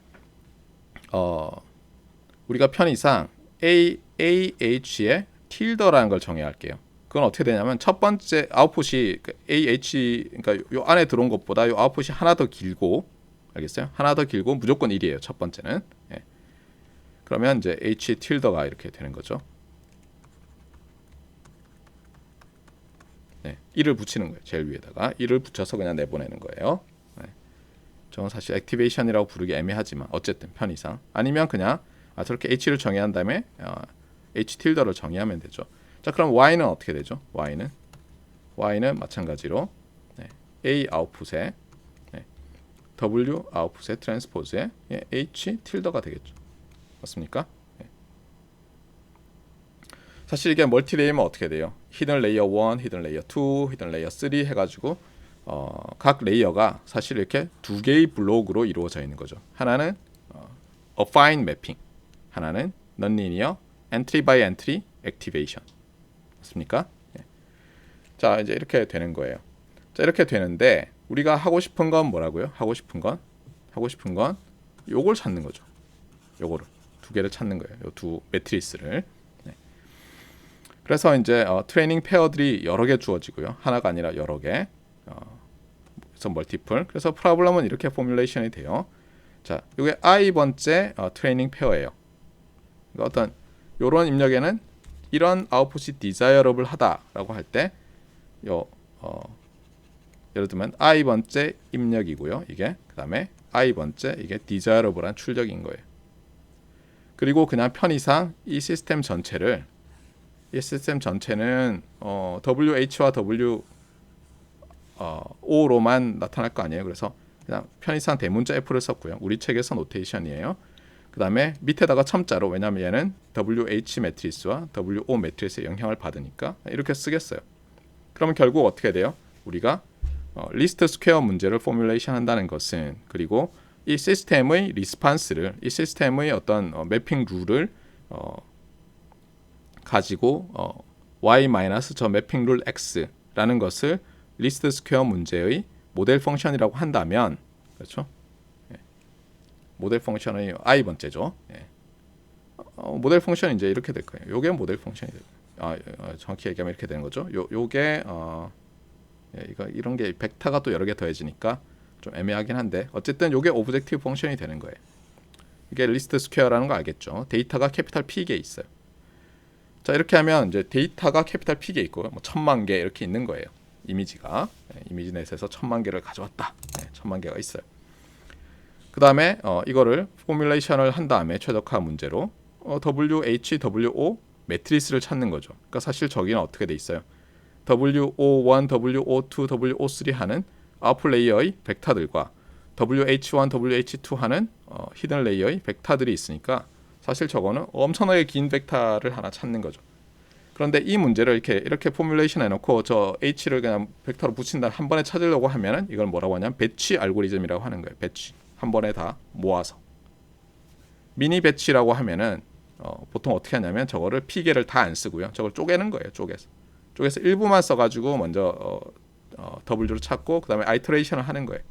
우리가 편의상 AH의 틸더라는 걸 정해야 할게요. 그건 어떻게 되냐면 첫 번째 아웃풋이 AH 그러니까 요 안에 들어온 것보다 요 아웃풋이 하나 더 길고 알겠어요? 하나 더 길고 무조건 1이에요. 첫 번째는. 예. 그러면 이제 H 틸더가 이렇게 되는 거죠. 네, 1을 붙이는 거예요. 제일 위에다가 1을 붙여서 그냥 내보내는 거예요. 네. 저는 사실 액티베이션이라고 부르기 애매하지만 어쨌든 편의상 아니면 그냥 저렇게 H를 정의한 다음에 H 틸더를 정의하면 되죠. 자, 그럼 Y는 어떻게 되죠? Y는 마찬가지로 A 아웃풋에 W 아웃풋의 트랜스포즈에 H 틸더가 되겠죠. 맞습니까? 사실 이게 멀티 레이어면 어떻게 돼요? 히든 레이어 1, 히든 레이어 2, 히든 레이어 3 해가지고 각 레이어가 사실 이렇게 두 개의 블록으로 이루어져 있는 거죠. 하나는 affine mapping, 하나는 non-linear entry by entry activation. 맞습니까? 자, 이제 이렇게 되는 거예요. 자, 이렇게 되는데 우리가 하고 싶은 건 뭐라고요? 하고 싶은 건 요걸 찾는 거죠. 요거를 두 개를 찾는 거예요. 요 두 매트리스를. 그래서 이제 트레이닝 페어들이 여러 개 주어지고요. 하나가 아니라 여러 개. 그래서 멀티플. 그래서 프로블럼은 이렇게 포뮬레이션이 돼요. 자, 이게 I 번째 트레이닝 페어예요. 그러니까 어떤 요런 입력에는 이런 아웃풋이 디자이어러블 하다라고 할 때 요 예를 들면 i번째 입력이고요. 이게 그 다음에 i번째 이게 desirable한 출력인 거예요. 그리고 그냥 편의상 이 시스템 전체는 WH와 O로만 나타날 거 아니에요. 그래서 그냥 편의상 대문자 F를 썼고요. 우리 책에서 노테이션이에요. 그 다음에 밑에다가 첨자로, 왜냐하면 얘는 WH 매트리스와 WO 매트리스의 영향을 받으니까 이렇게 쓰겠어요. 그러면 결국 어떻게 돼요? 우리가 리스트 스퀘어 문제를 포뮬레이션 한다는 것은, 그리고 이 시스템의 리스판스를, 이 시스템의 어떤 매핑 룰을 가지고 y-저 매핑 룰 x라는 것을 리스트 스퀘어 문제의 모델 펑션이라고 한다면, 그렇죠? 모델 펑션의 i번째죠. 모델 펑션이 이제 이렇게 될 거예요. 요게 모델 펑션이 돼요. 정확히 얘기하면 이렇게 되는 거죠. 요게 이거 이런 게 벡터가 또 여러 개 더해지니까 좀 애매하긴 한데, 어쨌든 요게 오브젝티브 펑션이 되는 거예요. 이게 리스트 스퀘어라는 거 알겠죠? 데이터가 캐피탈 P개 있어요. 자, 이렇게 하면 이제 데이터가 캐피탈 P개 있고 뭐 1000만 개 이렇게 있는 거예요. 이미지가 이미지넷에서 1000만 개를 가져왔다. 1000만 개가 있어요. 그 다음에 이거를 포뮬레이션을 한 다음에 최적화 문제로 WH, WO 매트리스를 찾는 거죠. 그러니까 사실 저기는 어떻게 돼 있어요? WO1, WO2, WO3 하는 아웃풋 레이어의 벡터들과 WH1, WH2 하는 히든 레이어의 벡터들이 있으니까 사실 저거는 엄청나게 긴 벡터를 하나 찾는 거죠. 그런데 이 문제를 이렇게 포뮬레이션 해놓고 저 H를 그냥 벡터로 붙인다 한 번에 찾으려고 하면은 이걸 뭐라고 하냐면 배치 알고리즘이라고 하는 거예요. 배치. 한 번에 다 모아서. 미니 배치라고 하면은 보통 어떻게 하냐면 저거를 P개를 다 안 쓰고요. 저걸 쪼개는 거예요. 쪼개서 일부만 써가지고 먼저 W를 찾고 그 다음에 아이터레이션을 하는 거예요.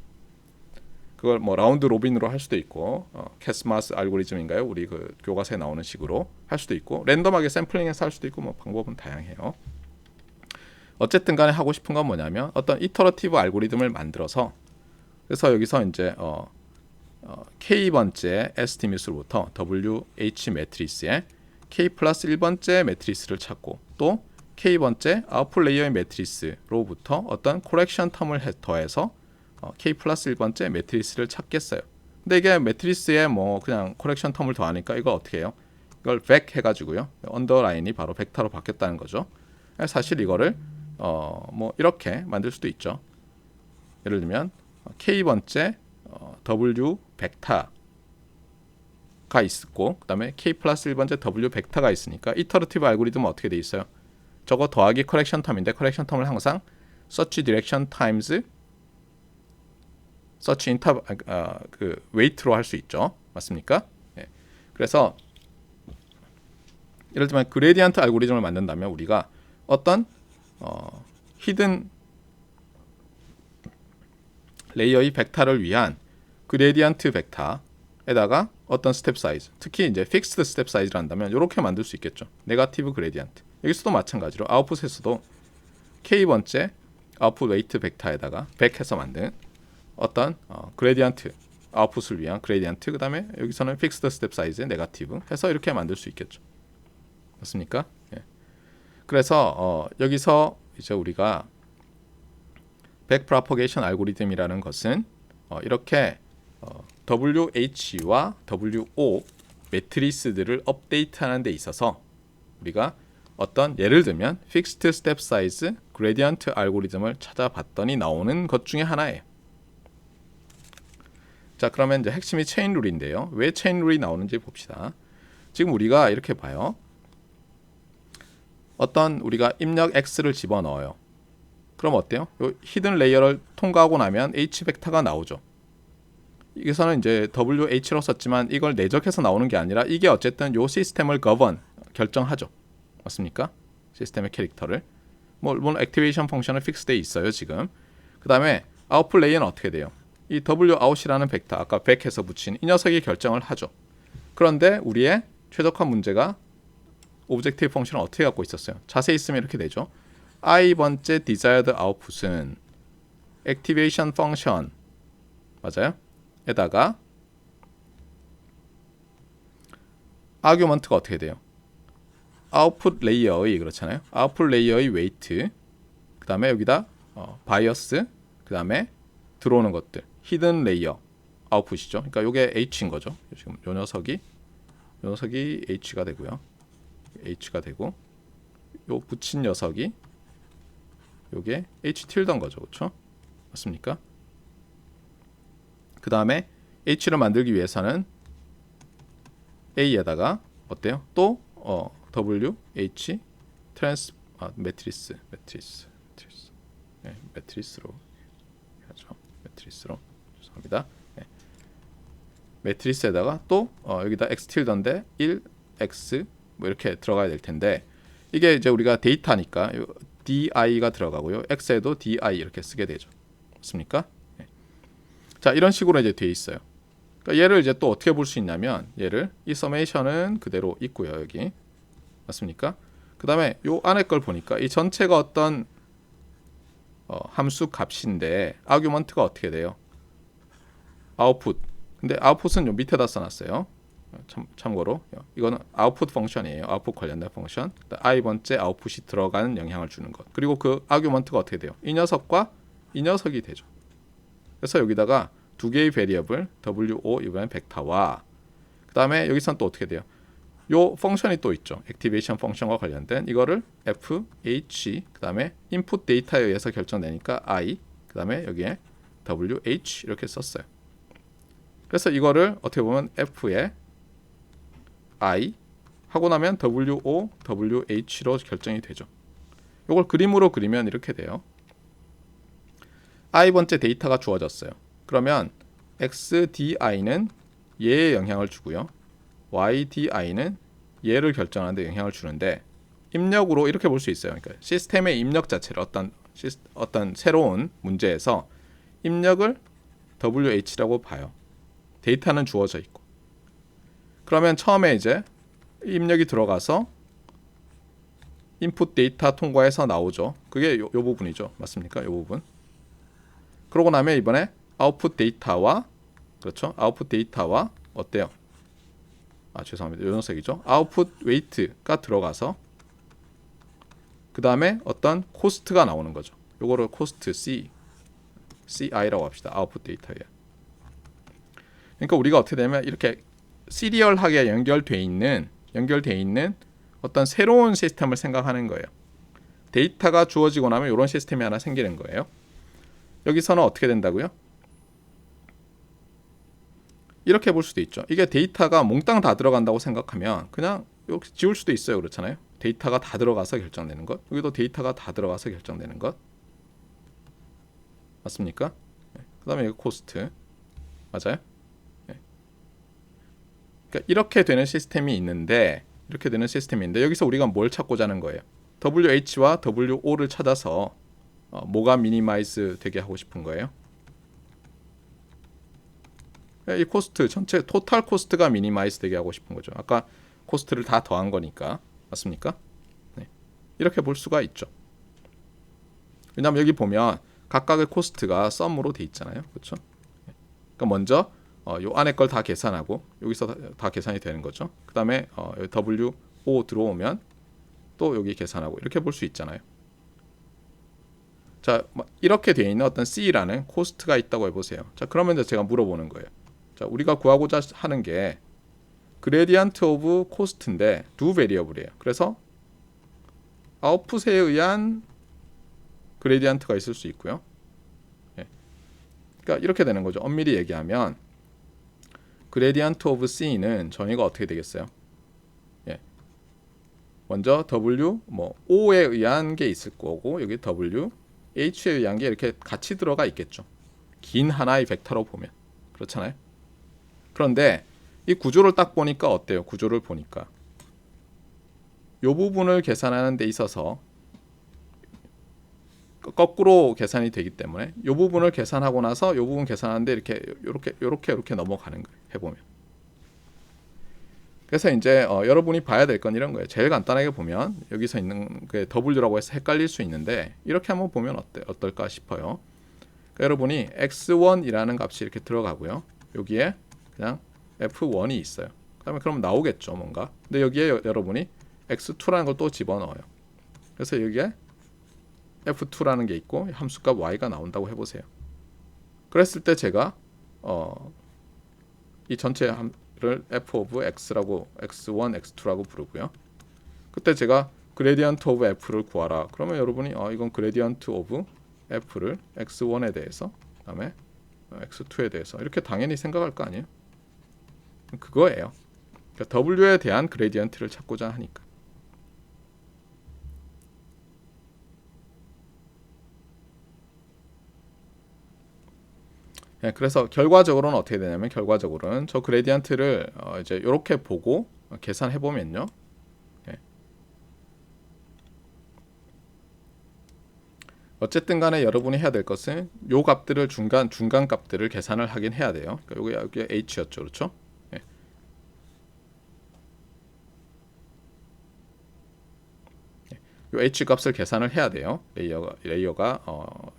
그걸 뭐 라운드 로빈으로 할 수도 있고 캐스마스 알고리즘인가요? 우리 그 교과서에 나오는 식으로 할 수도 있고 랜덤하게 샘플링해서 할 수도 있고 뭐 방법은 다양해요. 어쨌든 간에 하고 싶은 건 뭐냐면 어떤 이터러티브 알고리즘을 만들어서, 그래서 여기서 이제 K번째 에스티미스로부터 WH 매트리스에 K 플러스 1번째 매트리스를 찾고 또 K번째 아웃풋 레이어의 매트리스로부터 어떤 코렉션 텀을 더해서 K 플러스 1번째 매트리스를 찾겠어요. 근데 이게 매트리스에 뭐 그냥 코렉션 텀을 더하니까 이거 어떻게 해요? 이걸 벡 해가지고요. 언더라인이 바로 벡터로 바뀌었다는 거죠. 사실 이거를 뭐 이렇게 만들 수도 있죠. 예를 들면 K번째 W 벡터가 있고 그 다음에 K 플러스 1번째 W 벡터가 있으니까 이터러티브 알고리즘은 어떻게 돼 있어요? 저거 더하기 커렉션 텀인데 커렉션 텀을 항상 search direction times search inter 그 weight로 할 수 있죠. 맞습니까? 그래서 예를 들면 그레디언트 알고리즘을 만든다면 우리가 어떤 히든 레이어의 벡터를 위한 그레디언트 벡터에다가 어떤 스텝 사이즈, 특히 이제 픽스드 스텝 사이즈를 한다면 이렇게 만들 수 있겠죠. 네거티브 그레디언트. 여기서도 마찬가지로 아웃풋에서도 K번째 아웃풋 웨이트 벡터에다가 100 해서 만든 어떤 그레디언트, 아웃풋을 위한 그레디언트, 그 다음에 여기서는 픽스드 스텝 사이즈 네거티브 해서 이렇게 만들 수 있겠죠. 맞습니까? 그래서 여기서 이제 우리가 백프로퍼게이션 알고리즘이라는 것은 이렇게 WH와 WO 매트리스들을 업데이트하는 데 있어서 우리가 어떤 예를 들면 픽스드 스텝 사이즈 그레디언트 알고리즘을 찾아봤더니 나오는 것 중에 하나예요. 자, 그러면 이제 핵심이 체인 룰인데요. 왜 체인 룰이 나오는지 봅시다. 지금 우리가 이렇게 봐요. 어떤 우리가 입력 X를 집어넣어요. 그럼 어때요? 요 히든 레이어를 통과하고 나면 H 벡터가 나오죠. 여기서는 이제 WH로 썼지만 이걸 내적해서 나오는 게 아니라 이게 어쨌든 요 시스템을 결정하죠. 맞습니까? 시스템의 캐릭터를. 물론 액티베이션 펑션은 픽스돼 있어요, 지금. 그 다음에 아웃풋 레이어는 어떻게 돼요? 이 WOut이라는 벡터, 아까 100해서 붙인 이 녀석이 결정을 하죠. 그런데 우리의 최적화 문제가 오브젝티브 펑션을 어떻게 갖고 있었어요? 자세히 쓰면 이렇게 되죠. i번째 desired output은 액티베이션 펑션, 맞아요? 에다가 아규먼트가 어떻게 돼요? 아웃풋 레이어의, 그렇잖아요. 아웃풋 레이어의 웨이트, 그 다음에 여기다 바이어스, 그 다음에 들어오는 것들 히든 레이어 아웃풋이죠. 그러니까 이게 H인 거죠. 지금 요 녀석이 H가 되고요. H가 되고 요 붙인 녀석이 요게 H 틸더인 거죠. 그렇죠? 맞습니까? 그 다음에 H를 만들기 위해서는 A에다가 어때요? 또 W H 트랜스 매트리스로 하죠. 매트리스로 죄송합니다. 네. 매트리스에다가 또 여기다 X 틸더인데 1 X 뭐 이렇게 들어가야 될 텐데 이게 이제 우리가 데이터니까 DI가 들어가고요. X에도 DI 이렇게 쓰게 되죠. 맞습니까? 네. 자, 이런 식으로 이제 돼 있어요. 그러니까 얘를 이제 또 어떻게 볼 수 있냐면 얘를 이 서메이션은 그대로 있고요. 여기 맞습니까? 그 다음에 요 안에 걸 보니까 이 전체가 어떤 함수 값인데 아규먼트가 어떻게 돼요? 아웃풋. 근데 아웃풋은 요 밑에다 써놨어요. 참고로 이거는 아웃풋 펑션이에요. 아웃풋 관련된 펑션. i번째 아웃풋이 들어가는 영향을 주는 것. 그리고 그 아규먼트가 어떻게 돼요? 이 녀석과 이 녀석이 되죠. 그래서 여기다가 두 개의 베리어블 wo 이번엔 벡터와 그 다음에 여기서는 또 어떻게 돼요? 요 펑션이 또 있죠. 액티베이션 펑션과 관련된 이거를 fh 그 다음에 인풋 데이터에 의해서 결정되니까 i 그 다음에 여기에 wh 이렇게 썼어요. 그래서 이거를 어떻게 보면 f에 i 하고 나면 wo wh로 결정이 되죠. 이걸 그림으로 그리면 이렇게 돼요. i번째 데이터가 주어졌어요. 그러면 xdi는 얘에 영향을 주고요. ydi는 얘를 결정하는 데 영향을 주는데 입력으로 이렇게 볼 수 있어요. 그러니까 시스템의 입력 자체를 어떤 새로운 문제에서 입력을 wh라고 봐요. 데이터는 주어져 있고. 그러면 처음에 이제 입력이 들어가서 인풋 데이터 통과해서 나오죠. 그게 요 부분이죠. 맞습니까? 요 부분. 그러고 나면 이번에 아웃풋 데이터와 그렇죠? 아웃풋 데이터와 어때요? 죄송합니다. 요 녀석이죠. 아웃풋 웨이트가 들어가서 그 다음에 어떤 코스트가 나오는 거죠. 요거를 코스트 CI라고 합시다. 아웃풋 데이터에. 그러니까 우리가 어떻게 되면 이렇게 시리얼하게 연결돼 있는 어떤 새로운 시스템을 생각하는 거예요. 데이터가 주어지고 나면 이런 시스템이 하나 생기는 거예요. 여기서는 어떻게 된다고요? 이렇게 볼 수도 있죠. 이게 데이터가 몽땅 다 들어간다고 생각하면 그냥 이렇게 지울 수도 있어요. 그렇잖아요. 데이터가 다 들어가서 결정되는 것. 여기도 데이터가 다 들어가서 결정되는 것. 맞습니까? 그 다음에 이거 코스트. 맞아요? 그러니까 이렇게 되는 시스템이 있는데 여기서 우리가 뭘 찾고자 하는 거예요? WH와 WO를 찾아서 뭐가 미니마이즈 되게 하고 싶은 거예요? 이 코스트 전체 토탈 코스트가 미니마이즈 되게 하고 싶은 거죠. 아까 코스트를 다 더한 거니까. 맞습니까? 네. 이렇게 볼 수가 있죠. 왜냐하면 여기 보면 각각의 코스트가 썸으로 돼 있잖아요. 그렇죠? 그러니까 먼저 요 안에 걸 다 계산하고 여기서 다 계산이 되는 거죠. 그 다음에 WO 들어오면 또 여기 계산하고 이렇게 볼 수 있잖아요. 자, 이렇게 되어 있는 어떤 C라는 코스트가 있다고 해보세요. 자, 그러면 제가 물어보는 거예요. 자, 우리가 구하고자 하는 게 그레디언트 오브 코스트인데 두 베리어블이에요. 그래서 아웃풋에 의한 그레디언트가 있을 수 있고요. 예. 그러니까 이렇게 되는 거죠. 엄밀히 얘기하면 그레디언트 오브 C는 정의가 어떻게 되겠어요? 예. 먼저 W O에 의한 게 있을 거고 여기 W H에 의한 게 이렇게 같이 들어가 있겠죠. 긴 하나의 벡터로 보면 그렇잖아요. 그런데 이 구조를 딱 보니까 어때요? 구조를 보니까 이 부분을 계산하는 데 있어서 거꾸로 계산이 되기 때문에 이 부분을 계산하고 나서 이 부분 계산하는데 이렇게 넘어가는 거예요. 해보면. 그래서 이제 여러분이 봐야 될 건 이런 거예요. 제일 간단하게 보면 여기서 있는 그 W라고 해서 헷갈릴 수 있는데 이렇게 한번 보면 어떨까 싶어요. 그러니까 여러분이 x1이라는 값이 이렇게 들어가고요. 여기에 그냥 f1이 있어요. 그다음에 그럼 나오겠죠, 뭔가. 근데 여기에 여러분이 x2라는 걸 또 집어넣어요. 그래서 여기에 f2라는 게 있고 함수값 y가 나온다고 해보세요. 그랬을 때 제가 이 전체 함을 f of x라고 x1, x2라고 부르고요. 그때 제가 그레디언트 오브 f를 구하라. 그러면 여러분이 이건 그레디언트 오브 f를 x1에 대해서 그다음에 x2에 대해서 이렇게 당연히 생각할 거 아니에요? 그거예요. 그러니까 w에 대한 그레디언트를 찾고자 하니까. 네, 그래서 결과적으로는 어떻게 되냐면 결과적으로는 저 그레디언트를 이제 이렇게 보고 계산해 보면요. 네. 어쨌든 간에 여러분이 해야 될 것은 요 값들을 중간 값들을 계산을 하긴 해야 돼요. 그러니까 여기 h였죠. 그렇죠? 네. 요 h 값을 계산을 해야 돼요. 레이어가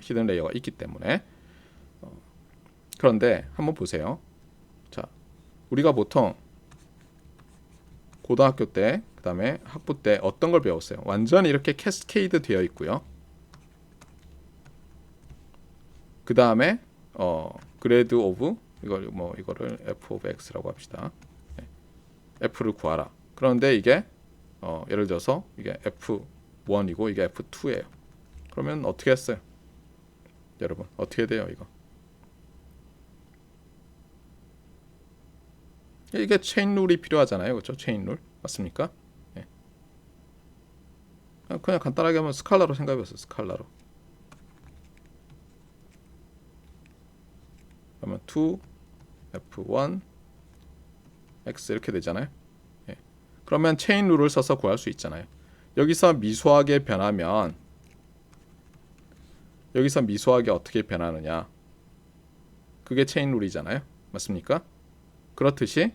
히든 레이어가 있기 때문에. 그런데 한번 보세요. 자, 우리가 보통 고등학교 때, 그다음에 학부 때 어떤 걸 배웠어요? 완전히 이렇게 캐스케이드 되어 있고요. 그다음에 그레이드 오브 이거를 f of x라고 합시다. 네. f를 구하라. 그런데 이게 예를 들어서 이게 f1이고 이게 f2예요. 그러면 어떻게 했어요? 여러분, 어떻게 돼요, 이거? 이게 체인 룰이 필요하잖아요. 그렇죠? 체인 룰. 맞습니까? 네. 그냥 간단하게 하면 스칼라로 생각해 보세요. 스칼라로. 그러면 2 f1 x 이렇게 되잖아요. 네. 그러면 체인 룰을 써서 구할 수 있잖아요. 여기서 미수하게 변하면 여기서 미수하게 어떻게 변하느냐? 그게 체인 룰이잖아요. 맞습니까? 그렇듯이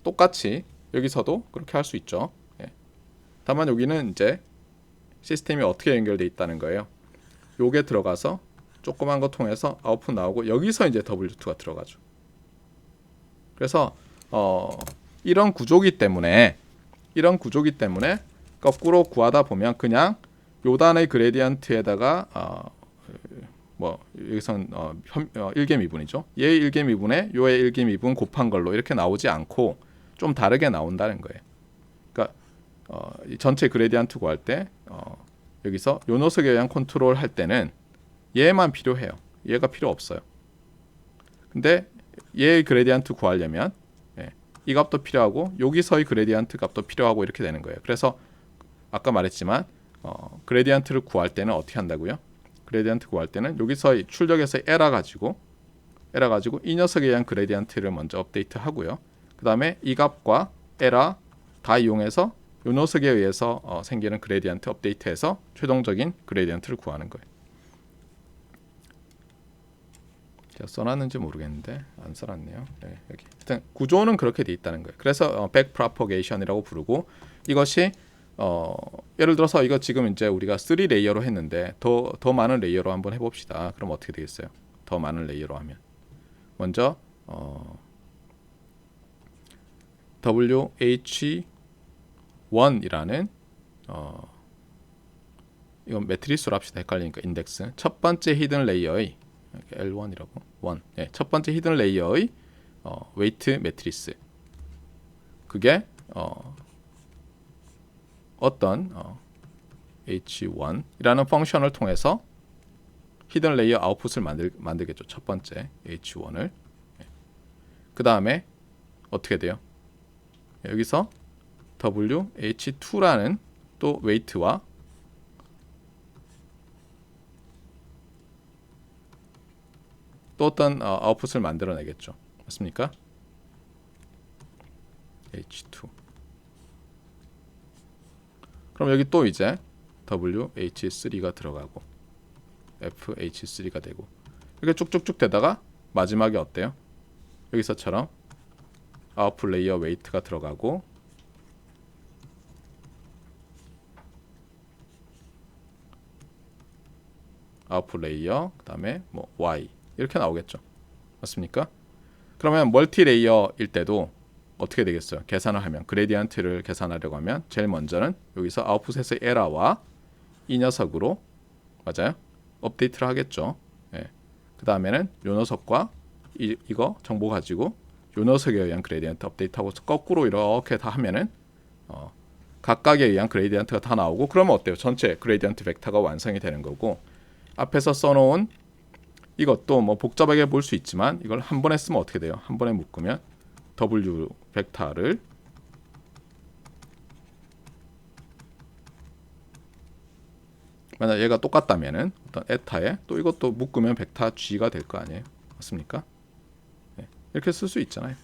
똑같이 여기서도 그렇게 할 수 있죠. 예. 다만 여기는 이제 시스템이 어떻게 연결돼 있다는 거예요. 요게 들어가서 조그만 거 통해서 아웃풋 나오고 여기서 이제 W2가 들어가죠. 그래서 이런 구조기 때문에 거꾸로 구하다 보면 그냥 요단의 그레디언트에다가 여기선 1개 미분이죠. 얘의 1개 미분에 요의 1개 미분 곱한 걸로 이렇게 나오지 않고 좀 다르게 나온다는 거예요. 그러니까 이 전체 그레디언트 구할 때 여기서 요 녀석에 의한 컨트롤 할 때는 얘만 필요해요. 얘가 필요 없어요. 근데 얘의 그레디언트 구하려면 이 값도 필요하고 여기서의 그레디언트 값도 필요하고 이렇게 되는 거예요. 그래서 아까 말했지만 그레디언트를 구할 때는 어떻게 한다고요? 그레디언트 구할 때는 여기서 출력에서 에러 가지고 이 녀석에 의한 그레디언트를 먼저 업데이트 하고요. 그 다음에 이 값과 에러 다 이용해서 이 녀석에 의해서 생기는 그레디언트 업데이트해서 최종적인 그레디언트를 구하는 거예요. 제가 써놨는지 모르겠는데 안 써놨네요. 네, 여기. 일단 구조는 그렇게 돼 있다는 거예요. 그래서 백프로퍼게이션이라고 부르고 이것이 예를 들어서 이거 지금 이제 우리가 3 레이어로 했는데 더 많은 레이어로 한번 해봅시다. 그럼 어떻게 되겠어요? 더 많은 레이어로 하면 먼저 WH1이라는 이건 매트리스로 합시다. 헷갈리니까 인덱스 첫 번째 히든 레이어의 L1이라고 1. 네, 첫 번째 히든 레이어의 웨이트 매트리스. 그게 어떤 h1이라는 펑션을 통해서 히든 레이어 아웃풋을 만들겠죠. 첫 번째 h1을. 그 다음에 어떻게 돼요? 여기서 wh2라는 또 웨이트와 또 어떤 아웃풋을 만들어내겠죠. 맞습니까? h2. 그럼 여기 또 이제 WH3가 들어가고 FH3가 되고 이렇게 쭉쭉쭉 되다가 마지막에 어때요? 여기서처럼 아웃풋 레이어 웨이트가 들어가고 아웃풋 레이어 그다음에 뭐 Y 이렇게 나오겠죠. 맞습니까? 그러면 멀티 레이어일 때도 어떻게 되겠어요? 계산을 하면 그레디언트를 계산하려고 하면 제일 먼저는 여기서 아웃풋에서의 에러와 이 녀석으로 맞아요? 업데이트를 하겠죠. 예. 그 다음에는 요 녀석과 이거 정보 가지고 요 녀석에 의한 그레디언트 업데이트하고 거꾸로 이렇게 다 하면은 각각에 의한 그레디언트가 다 나오고, 그러면 어때요? 전체 그레디언트 벡터가 완성이 되는 거고, 앞에서 써놓은 이것도 뭐 복잡하게 볼 수 있지만 이걸 한 번에 쓰면 어떻게 돼요? 한 번에 묶으면 W 벡터를 만약 얘가 똑같다면은 어떤 에타에 또 이것도 묶으면 벡터 G가 될 거 아니에요? 맞습니까? 네. 이렇게 쓸 수 있잖아요.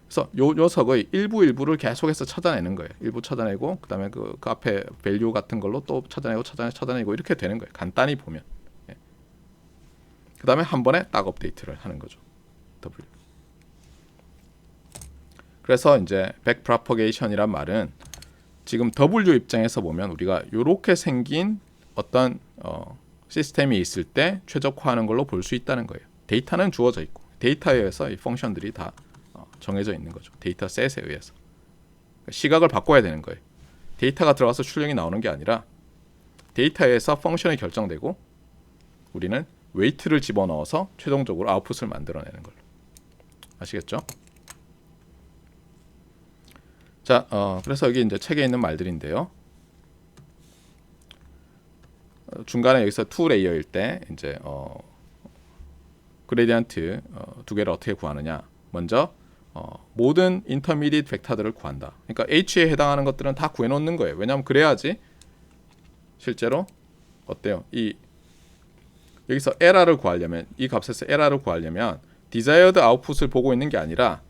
그래서 요 녀석의 일부를 계속해서 찾아내는 거예요. 일부 찾아내고 그다음에 그 앞에 밸류 같은 걸로 또 찾아내고 이렇게 되는 거예요. 간단히 보면. 예. 그다음에 한 번에 딱 업데이트를 하는 거죠. W. 그래서 이제 백프로퍼게이션이란 말은 지금 W 입장에서 보면 우리가 이렇게 생긴 어떤 시스템이 있을 때 최적화하는 걸로 볼 수 있다는 거예요. 데이터는 주어져 있고 데이터에 의해서 이 펑션들이 다 정해져 있는 거죠. 데이터 셋에 의해서. 시각을 바꿔야 되는 거예요. 데이터가 들어가서 출력이 나오는 게 아니라 데이터에서 펑션이 결정되고 우리는 웨이트를 집어넣어서 최종적으로 아웃풋을 만들어내는 걸로. 아시겠죠? 자, 그래서 여기 이제 책에 있는 말들인데요. 중간에 여기서 투 레이어일 때 이제 그레디언트 두 개를 어떻게 구하느냐. 먼저 모든 인터미디엇 벡터들을 구한다. 그러니까 H에 해당하는 것들은 다 구해놓는 거예요. 왜냐하면 그래야지 실제로 어때요? 여기서 에러를 구하려면 이 값에서 에러를 구하려면 desired output을 보고 있는 게 아니라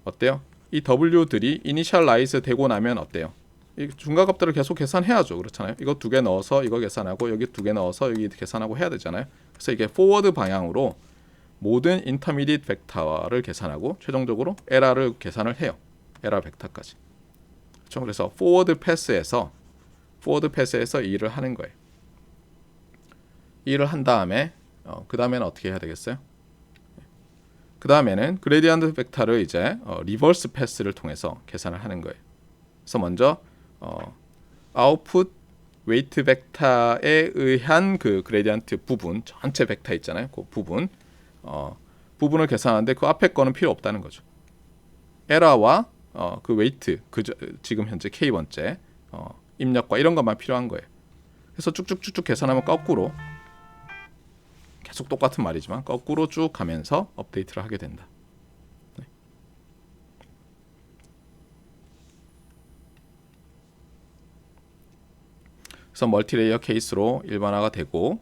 어때요? 이 W들이 이니셜라이즈 되고 나면 어때요? 이 중간값들을 계속 계산해야죠. 그렇잖아요. 이거 두 개 넣어서 이거 계산하고 여기 두 개 넣어서 여기 계산하고 해야 되잖아요. 그래서 이게 포워드 방향으로 모든 인터미디엇 벡터를 계산하고 최종적으로 에러를 계산을 해요. 에러 벡터까지. 그렇죠? 그래서 포워드 패스에서 이 일을 하는 거예요. 이 일을 한 다음에 그 다음에는 어떻게 해야 되겠어요? 그 다음에는 그레디언트 벡터를 이제 리버스 패스를 통해서 계산을 하는 거예요. 그래서 먼저 아웃풋 웨이트 벡터에 의한 그 그레디언트 부분 전체 벡터 있잖아요. 그 부분을 계산하는데 그 앞에 거는 필요 없다는 거죠. 에러와 그 웨이트 지금 현재 K번째 입력과 이런 것만 필요한 거예요. 그래서 쭉쭉쭉쭉 계산하면 거꾸로 계속 똑같은 말이지만 거꾸로 쭉 가면서 업데이트를 하게 된다. 네. 그래서 멀티레이어 케이스로 일반화가 되고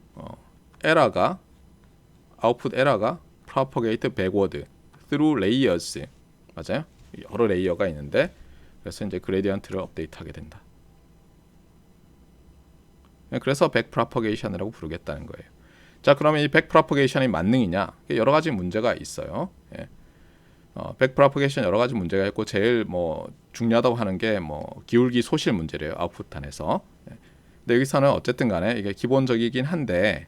아웃풋 에러가 propagate backward through layers 맞아요? 여러 레이어가 있는데 그래서 이제 그레디언트를 업데이트하게 된다. 그래서 백프로퍼게이션이라고 부르겠다는 거예요. 자, 그러면 이 백프로퍼게이션이 만능이냐? 여러 가지 문제가 있어요. 예. 백프로퍼게이션 여러 가지 문제가 있고 제일 뭐 중요하다고 하는 게 뭐 기울기 소실 문제래요. 아웃풋 단에서. 예. 근데 여기서는 어쨌든 간에 이게 기본적이긴 한데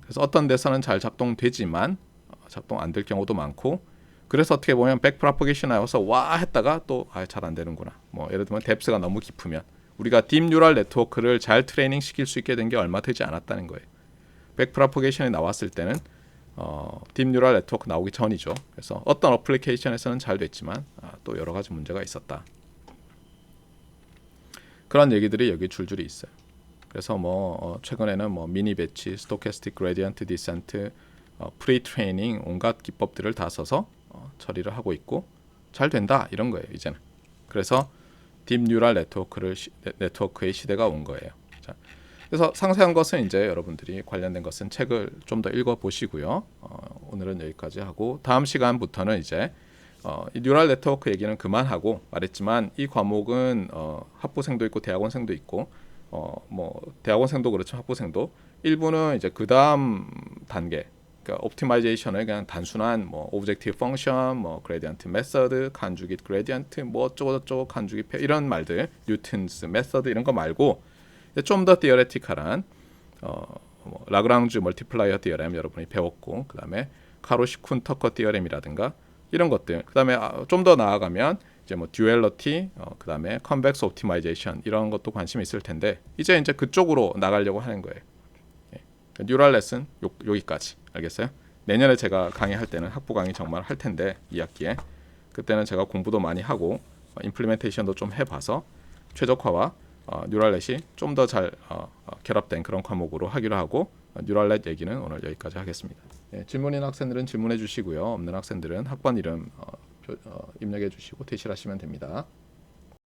그래서 어떤 데서는 잘 작동되지만 작동 안 될 경우도 많고 그래서 어떻게 보면 백프로퍼게이션 나와서 와 했다가 또 잘 안 되는구나. 뭐 예를 들면 뎁스가 너무 깊으면 우리가 딥 뉴럴 네트워크를 잘 트레이닝 시킬 수 있게 된 게 얼마 되지 않았다는 거예요. 백프로퍼게이션이 나왔을 때는 딥 뉴럴 네트워크 나오기 전이죠. 그래서 어떤 어플리케이션에서는 잘 됐지만 또 여러 가지 문제가 있었다. 그런 얘기들이 여기 줄줄이 있어요. 그래서 뭐 최근에는 뭐 미니 배치, 스토캐스틱 그레디언트 디센트, 프리 트레이닝 온갖 기법들을 다 써서 처리를 하고 있고 잘 된다 이런 거예요 이제는. 그래서 딥 뉴럴 네트워크의 시대가 온 거예요. 자, 그래서 상세한 것은 이제 여러분들이 관련된 것은 책을 좀 더 읽어 보시고요. 오늘은 여기까지 하고 다음 시간부터는 이제 이 뉴럴 네트워크 얘기는 그만하고 말했지만 이 과목은 학부생도 있고 대학원생도 있고 뭐 대학원생도 그렇죠 학부생도 일부는 이제 그 다음 단계 그러니까 옵티마이제이션을 그냥 단순한 뭐 오브젝티브 펑션, 뭐 그레디언트 메서드, 간주기 그레디언트, 뭐 어쩌고 간주기 이런 말들, 뉴턴스 메서드 이런 거 말고 좀 더 디어레티컬한 뭐 라그랑주 멀티플라이어 디어렘 여러분이 배웠고 그다음에 카로시-쿤 터커 디어렘이라든가 이런 것들. 그다음에 좀 더 나아가면 이제 뭐 듀얼러티, 그다음에 컨벡스 옵티마이제이션 이런 것도 관심이 있을 텐데 이제 그쪽으로 나가려고 하는 거예요. 뉴럴렛은 여기까지. 알겠어요? 내년에 제가 강의할 때는 학부 강의 정말 할 텐데 2학기에 그때는 제가 공부도 많이 하고 임플리멘테이션도 좀 해봐서 최적화와 뉴럴렛이 좀 더 잘 결합된 그런 과목으로 하기로 하고 뉴럴렛 얘기는 오늘 여기까지 하겠습니다. 질문 있는 학생들은 질문해 주시고요. 없는 학생들은 학번 이름 입력해 주시고 퇴실하시면 됩니다.